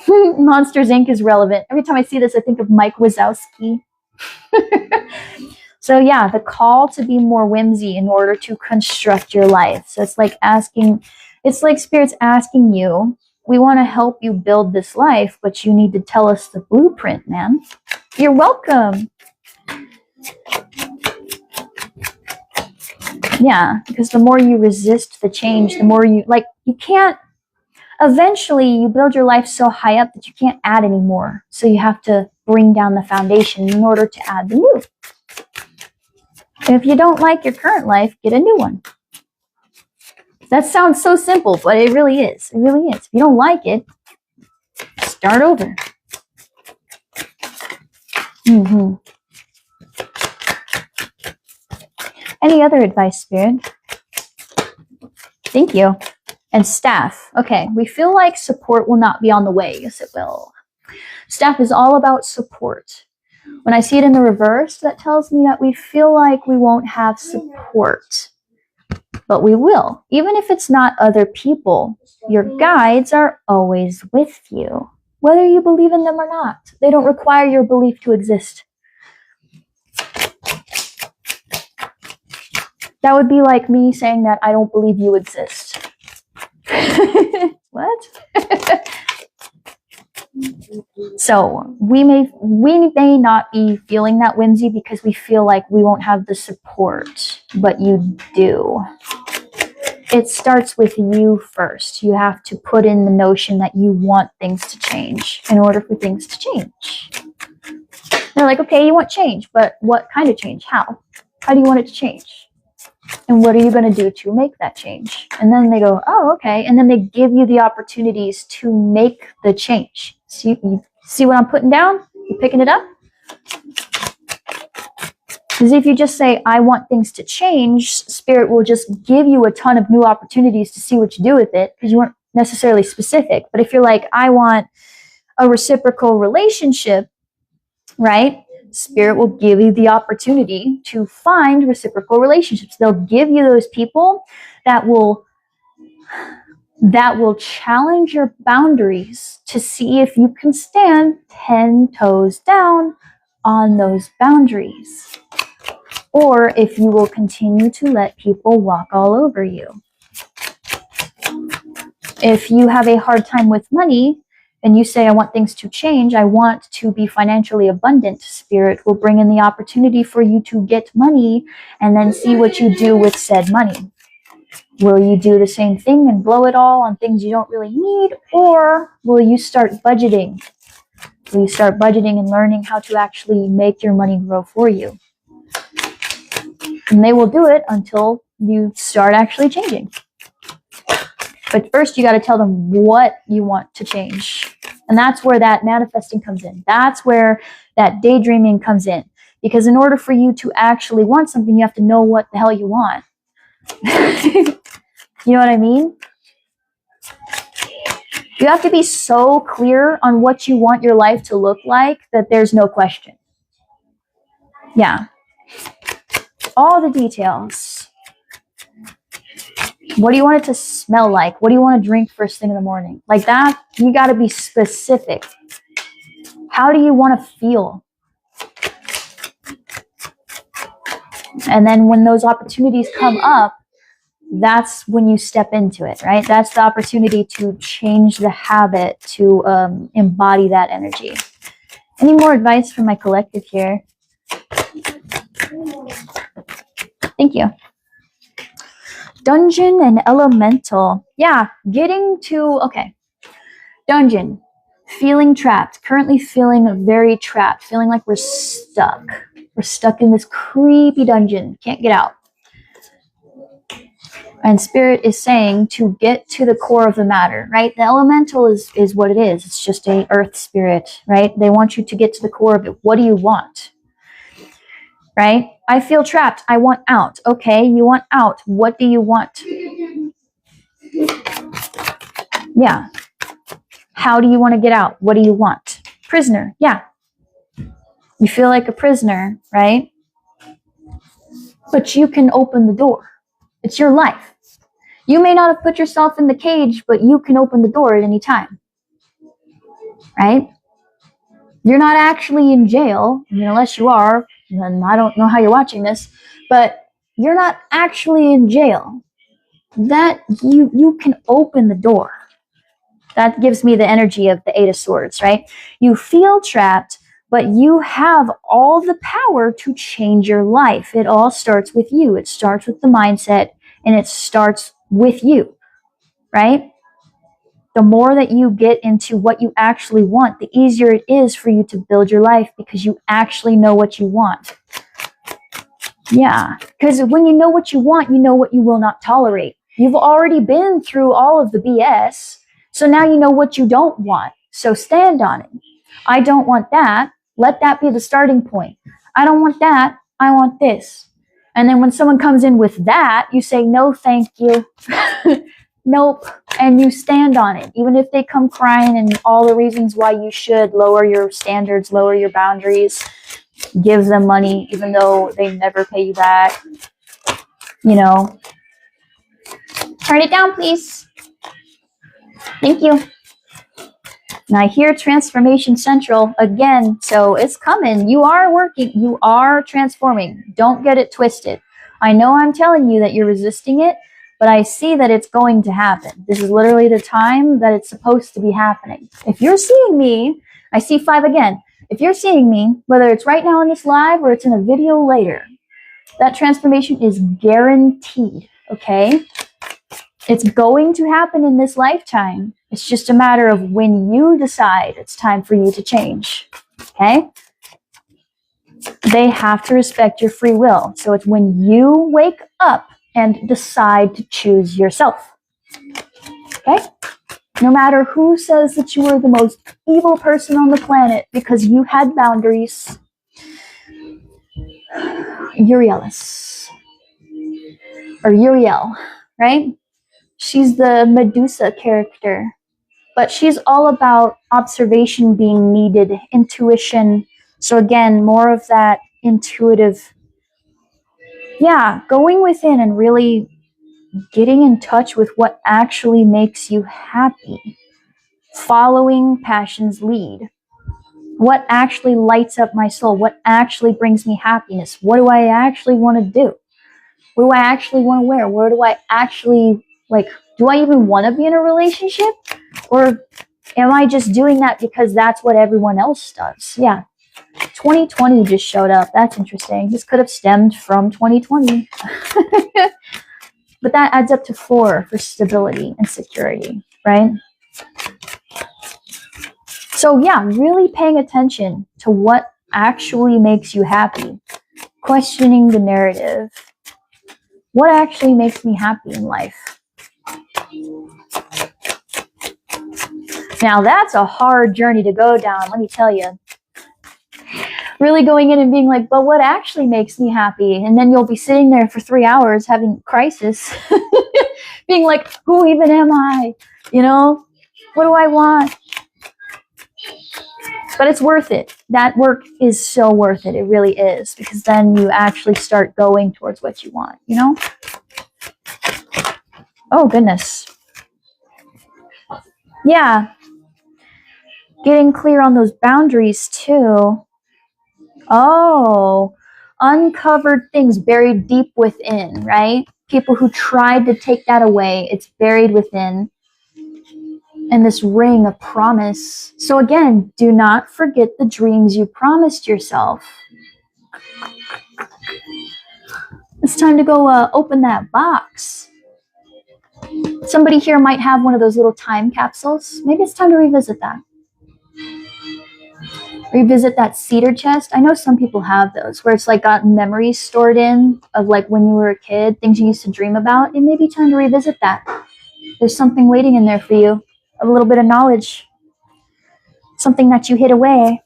Monsters Inc. is relevant. Every time I see this, I think of Mike Wazowski. So yeah, the call to be more whimsy in order to construct your life. So it's like Spirit's asking you, we want to help you build this life, but you need to tell us the blueprint, man. You're welcome. Yeah, because the more you resist the change, the more you can't, eventually you build your life so high up that you can't add anymore. So you have to bring down the foundation in order to add the new. If you don't like your current life, get a new one. That sounds so simple, but it really is. It really is. If you don't like it, start over. Any other advice, Spirit? Thank you. And staff. Okay, we feel like support will not be on the way. Yes, it will. Staff is all about support. When I see it in the reverse, that tells me that we feel like we won't have support. But we will. Even if it's not other people, your guides are always with you, whether you believe in them or not. They don't require your belief to exist. That would be like me saying that I don't believe you exist. What? So we may not be feeling that whimsy because we feel like we won't have the support, but you do. It starts with you first. You have to put in the notion that you want things to change in order for things to change. They're like, okay, you want change, but what kind of change? How? How do you want it to change? And what are you going to do to make that change? And then they go, oh, okay. And then they give you the opportunities to make the change. So you see what I'm putting down? You picking it up? Because if you just say, I want things to change, Spirit will just give you a ton of new opportunities to see what you do with it, because you weren't necessarily specific. But if you're like, I want a reciprocal relationship, right? Spirit will give you the opportunity to find reciprocal relationships. They'll give you those people that will challenge your boundaries to see if you can stand 10 toes down on those boundaries, or if you will continue to let people walk all over you. If you have a hard time with money and you say, I want things to change, I want to be financially abundant, Spirit will bring in the opportunity for you to get money and then see what you do with said money. Will you do the same thing and blow it all on things you don't really need, or will you start budgeting? Will you start budgeting and learning how to actually make your money grow for you? And they will do it until you start actually changing. But first, you got to tell them what you want to change. And that's where that manifesting comes in. That's where that daydreaming comes in. Because in order for you to actually want something, you have to know what the hell you want. You know what I mean? You have to be so clear on what you want your life to look like that there's no question. Yeah. All the details. What do you want it to smell like? What do you want to drink first thing in the morning? Like that, you got to be specific. How do you want to feel? And then when those opportunities come up, that's when you step into it, right? That's the opportunity to change the habit, to embody that energy. Any more advice from my collective here? Thank you. Dungeon and elemental. Yeah, getting to, okay. Dungeon. Feeling trapped. Currently feeling very trapped. Feeling like we're stuck. We're stuck in this creepy dungeon. Can't get out. And Spirit is saying to get to the core of the matter, right? The elemental is what it is. It's just a earth spirit, right? They want you to get to the core of it. What do you want? Right? I feel trapped. I want out. Okay, you want out. What do you want? Yeah. How do you want to get out? What do you want? Prisoner. Yeah. You feel like a prisoner, right? But you can open the door. It's your life. You may not have put yourself in the cage, but you can open the door at any time. Right? You're not actually in jail. I mean, unless you are, and I don't know how you're watching this, but you're not actually in jail. That you can open the door. That gives me the energy of the Eight of Swords, right? You feel trapped, but you have all the power to change your life. It all starts with you. It starts with the mindset, and it starts with you, right? The more that you get into what you actually want, the easier it is for you to build your life because you actually know what you want. Yeah, because when you know what you want, you know what you will not tolerate. You've already been through all of the BS, so now you know what you don't want. So stand on it. I don't want that. Let that be the starting point. I don't want that. I want this. And then when someone comes in with that, you say, no, thank you. Nope. And you stand on it. Even if they come crying and all the reasons why you should lower your standards, lower your boundaries, give them money, even though they never pay you back. You know, turn it down, please. Thank you. And I hear Transformation Central again, so it's coming. You are working. You are transforming. Don't get it twisted. I know I'm telling you that you're resisting it, but I see that it's going to happen. This is literally the time that it's supposed to be happening. If you're seeing me, I see 5 again. If you're seeing me, whether it's right now in this live or it's in a video later, that transformation is guaranteed, okay? It's going to happen in this lifetime. It's just a matter of when you decide it's time for you to change, okay? They have to respect your free will. So it's when you wake up and decide to choose yourself, okay? No matter who says that you are the most evil person on the planet because you had boundaries. Uriel, right? She's the Medusa character, but she's all about observation being needed, intuition. So again, more of that intuitive, yeah, going within and really getting in touch with what actually makes you happy. Following passion's lead. What actually lights up my soul? What actually brings me happiness? What do I actually want to do? What do I actually want to wear? Where do I actually, like, do I even want to be in a relationship? Or am I just doing that because that's what everyone else does? Yeah. 2020 just showed up. That's interesting. This could have stemmed from 2020. But that adds up to 4 for stability and security, right? So yeah, really paying attention to what actually makes you happy. Questioning the narrative. What actually makes me happy in life? Now that's a hard journey to go down, let me tell you. Really going in and being like, but what actually makes me happy? And then you'll be sitting there for 3 hours having crisis, being like, who even am I? You know, what do I want? But it's worth it. That work is so worth it. It really is. Because then you actually start going towards what you want, you know? Oh, goodness. Yeah. Getting clear on those boundaries, too. Oh, uncovered things buried deep within, right? People who tried to take that away, it's buried within. And this ring of promise. So again, do not forget the dreams you promised yourself. It's time to go open that box. Somebody here might have one of those little time capsules. Maybe it's time to revisit that. Revisit that cedar chest. I know some people have those where it's like got memories stored in of like when you were a kid, things you used to dream about. It may be time to revisit that. There's something waiting in there for you. A little bit of knowledge. Something that you hid away.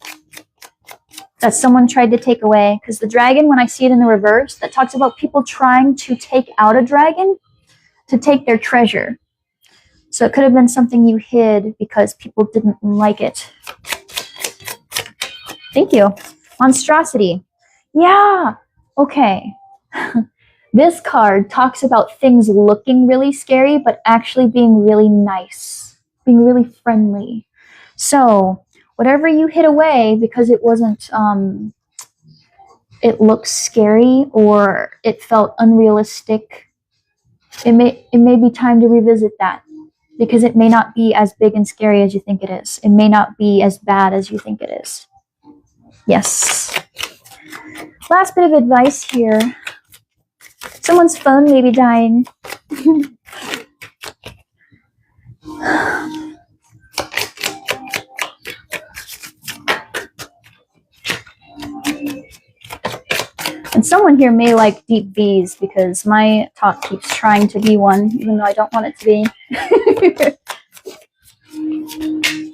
That someone tried to take away. Because the dragon, when I see it in the reverse, that talks about people trying to take out a dragon to take their treasure. So it could have been something you hid because people didn't like it. Thank you. Monstrosity. Yeah. Okay. This card talks about things looking really scary, but actually being really nice, being really friendly. So whatever you hid away because it wasn't, it looked scary or it felt unrealistic, it may be time to revisit that because it may not be as big and scary as you think it is. It may not be as bad as you think it is. Yes. Last bit of advice here. Someone's phone may be dying. And someone here may like deep V's because my talk keeps trying to be one, even though I don't want it to be.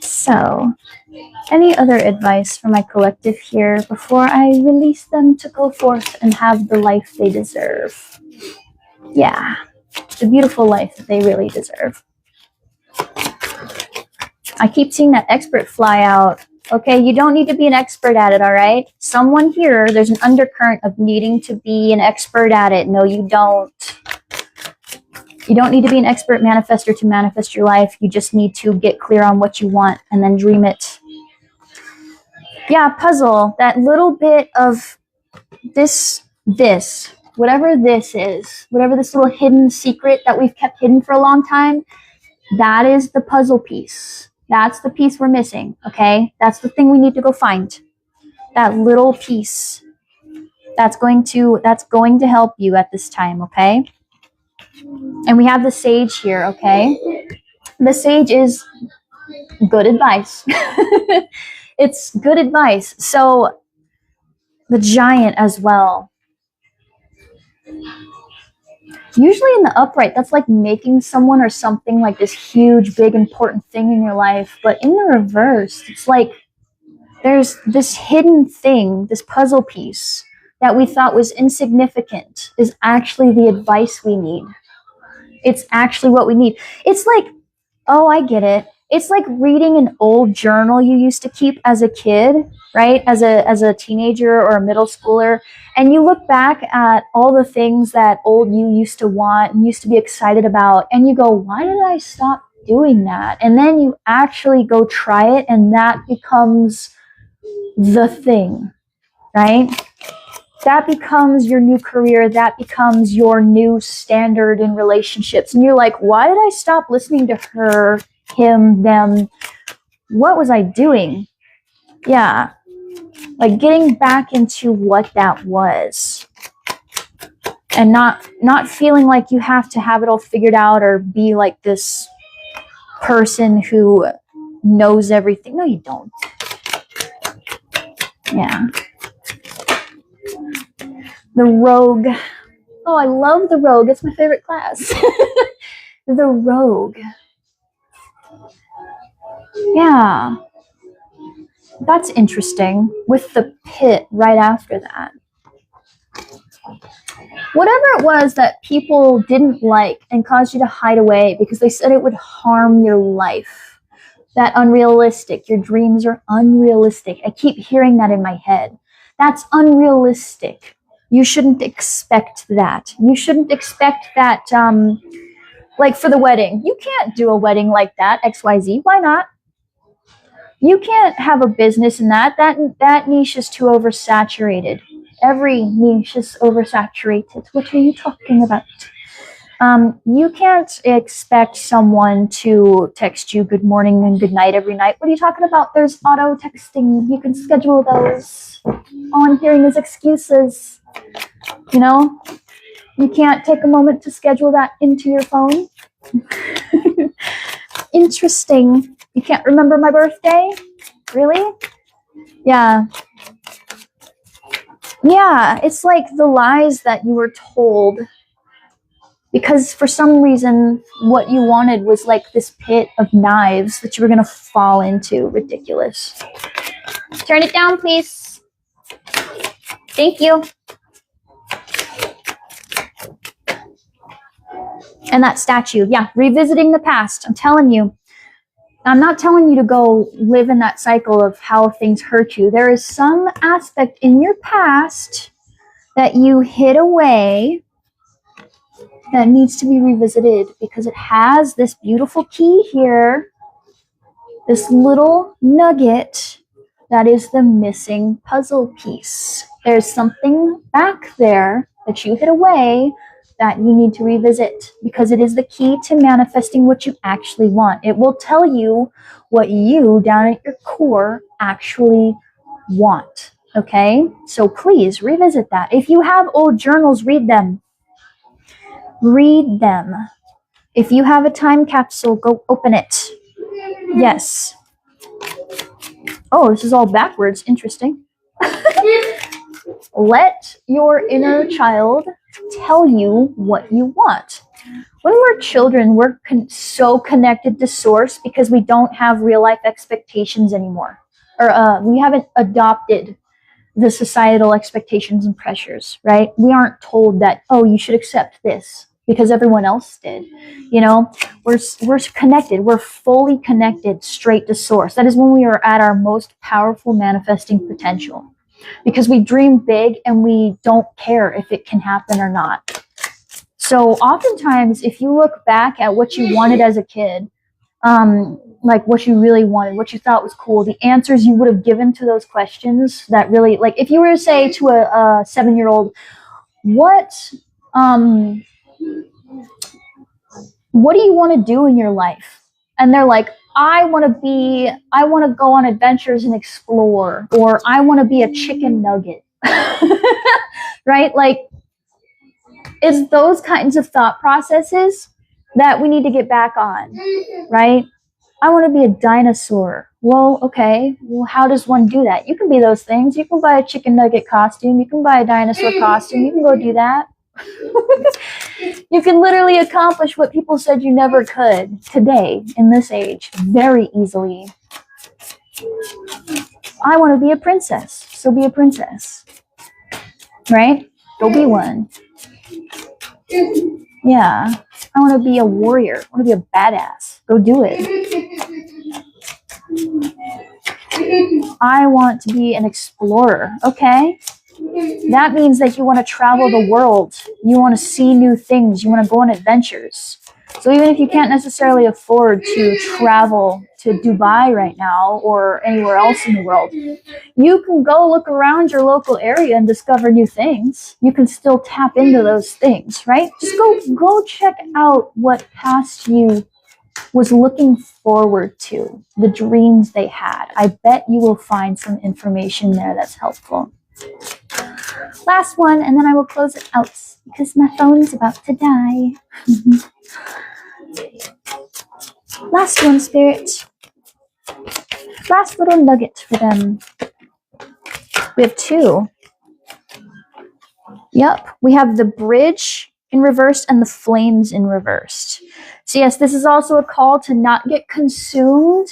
So, any other advice for my collective here before I release them to go forth and have the life they deserve? Yeah, the beautiful life that they really deserve. I keep seeing that expert fly out. Okay, you don't need to be an expert at it, all right? Someone here, there's an undercurrent of needing to be an expert at it. No, you don't. You don't need to be an expert manifester to manifest your life. You just need to get clear on what you want and then dream it. Yeah, puzzle. That little bit of this, whatever this is, whatever this little hidden secret that we've kept hidden for a long time, that is the puzzle piece. That's the piece we're missing, okay? That's the thing we need to go find. That little piece. That's going to help you at this time, okay? And we have the sage here, okay? The sage is good advice. It's good advice. So the giant as well. Usually in the upright, that's like making someone or something like this huge, big, important thing in your life. But in the reverse, it's like there's this hidden thing, this puzzle piece that we thought was insignificant is actually the advice we need. It's actually what we need. It's like, oh, I get it. It's like reading an old journal you used to keep as a kid, right? As a teenager or a middle schooler. And you look back at all the things that old you used to want and used to be excited about. And you go, why did I stop doing that? And then you actually go try it. And that becomes the thing, right? That becomes your new career. That becomes your new standard in relationships. And you're like, why did I stop listening to her, him, them? What was I doing? Yeah. Like getting back into what that was. And not feeling like you have to have it all figured out or be like this person who knows everything. No, you don't. Yeah. The Rogue. Oh, I love The Rogue. It's my favorite class. The Rogue. Yeah. That's interesting. With the pit right after that. Whatever it was that people didn't like and caused you to hide away because they said it would harm your life. That unrealistic. Your dreams are unrealistic. I keep hearing that in my head. That's unrealistic. You shouldn't expect that. You shouldn't expect that, like for the wedding. You can't do a wedding like that, XYZ. Why not? You can't have a business in that. That niche is too oversaturated. Every niche is oversaturated. What are you talking about? You can't expect someone to text you good morning and good night every night. What are you talking about? There's auto texting. You can schedule those. All I'm hearing is excuses. You know? You can't take a moment to schedule that into your phone. Interesting. You can't remember my birthday? Really? Yeah. Yeah, it's like the lies that you were told because for some reason what you wanted was like this pit of knives that you were going to fall into. Ridiculous. Turn it down, please. Thank you. And that statue, yeah, revisiting the past. I'm telling you. I'm not telling you to go live in that cycle of how things hurt you. There is some aspect in your past that you hid away that needs to be revisited because it has this beautiful key here, this little nugget that is the missing puzzle piece. There's something back there that you hid away that you need to revisit because it is the key to manifesting what you actually want. It will tell you what you down at your core actually want. Okay? So please revisit that. If you have old journals, read them. Read them. If you have a time capsule, go open it. Yes. Oh, this is all backwards. Interesting. Let your inner child tell you what you want. When we're children, we're so connected to source because we don't have real life expectations anymore. Or we haven't adopted the societal expectations and pressures, right? We aren't told that, oh, you should accept this because everyone else did. You know, we're connected. We're fully connected straight to source. That is when we are at our most powerful manifesting potential. Because we dream big and we don't care if it can happen or not. So oftentimes, if you look back at what you wanted as a kid, like what you really wanted, what you thought was cool, the answers you would have given to those questions that really, like if you were to say to a 7-year-old, what do you want to do in your life? And they're like, I want to go on adventures and explore, or I want to be a chicken nugget, right? Like, it's those kinds of thought processes that we need to get back on, right? I want to be a dinosaur. Well, okay. Well, how does one do that? You can be those things. You can buy a chicken nugget costume. You can buy a dinosaur costume. You can go do that. You can literally accomplish what people said you never could today in this age very easily. I want to be a princess, so be a princess, right? Go be one. Yeah, I want to be a warrior. I want to be a badass. Go do it. I want to be an explorer. Okay. That means that you want to travel the world. You want to see new things. You want to go on adventures. So even if you can't necessarily afford to travel to Dubai right now or anywhere else in the world, you can go look around your local area and discover new things. You can still tap into those things, right? Just go check out what past you was looking forward to, the dreams they had. I bet you will find some information there that's helpful. Last one, and then I will close it out because my phone's about to die. Last one, Spirit. Last little nugget for them. We have two. Yep, we have the bridge in reversed and the flames in reversed. So yes, this is also a call to not get consumed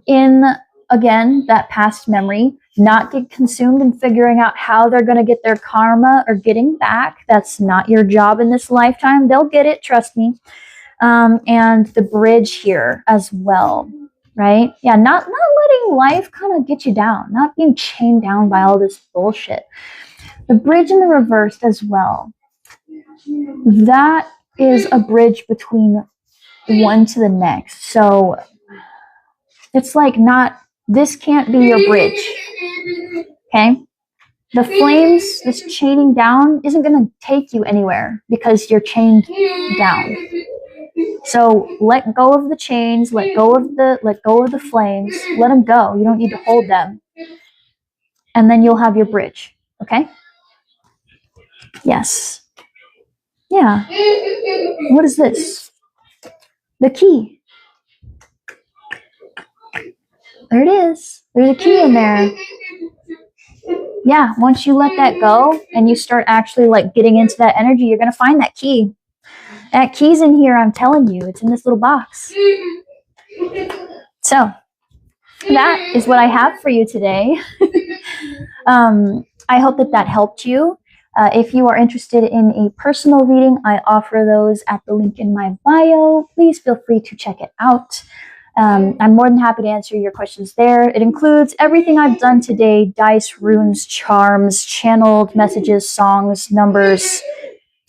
in, again, that past memory, not get consumed in figuring out how they're going to get their karma or getting back. That's not your job in this lifetime. They'll get it, trust me. And the bridge here as well, right? Yeah, not letting life kind of get you down, not being chained down by all this bullshit. The bridge in the reversed as well. That is a bridge between one to the next. So it's like not, this can't be your bridge. Okay? The flames, this chaining down isn't going to take you anywhere because you're chained down. So let go of the chains, let go of the flames, let them go. You don't need to hold them. And then you'll have your bridge. Okay? Yes. Yeah. What is this? The key. There it is. There's a key in there. Yeah, once you let that go and you start actually like getting into that energy, you're going to find that key. That key's in here, I'm telling you. It's in this little box. So, that is what I have for you today. I hope that helped you. If you are interested in a personal reading, I offer those at the link in my bio. Please feel free to check it out. I'm more than happy to answer your questions there. It includes everything I've done today: dice, runes, charms, channeled messages, songs, numbers,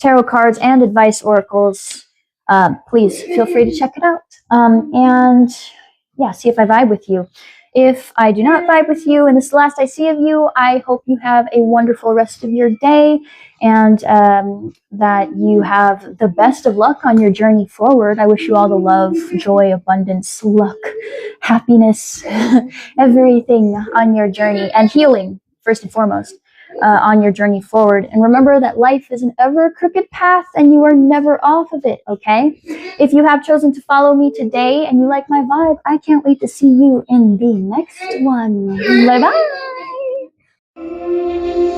tarot cards, and advice oracles. Please feel free to check it out. And yeah, see if I vibe with you. If I do not vibe with you and this is the last I see of you, I hope you have a wonderful rest of your day and that you have the best of luck on your journey forward. I wish you all the love, joy, abundance, luck, happiness, everything on your journey, and healing, first and foremost, on your journey forward. And remember that life is an ever crooked path and you are never off of it, okay? If you have chosen to follow me today and you like my vibe, I can't wait to see you in the next one. Bye-bye!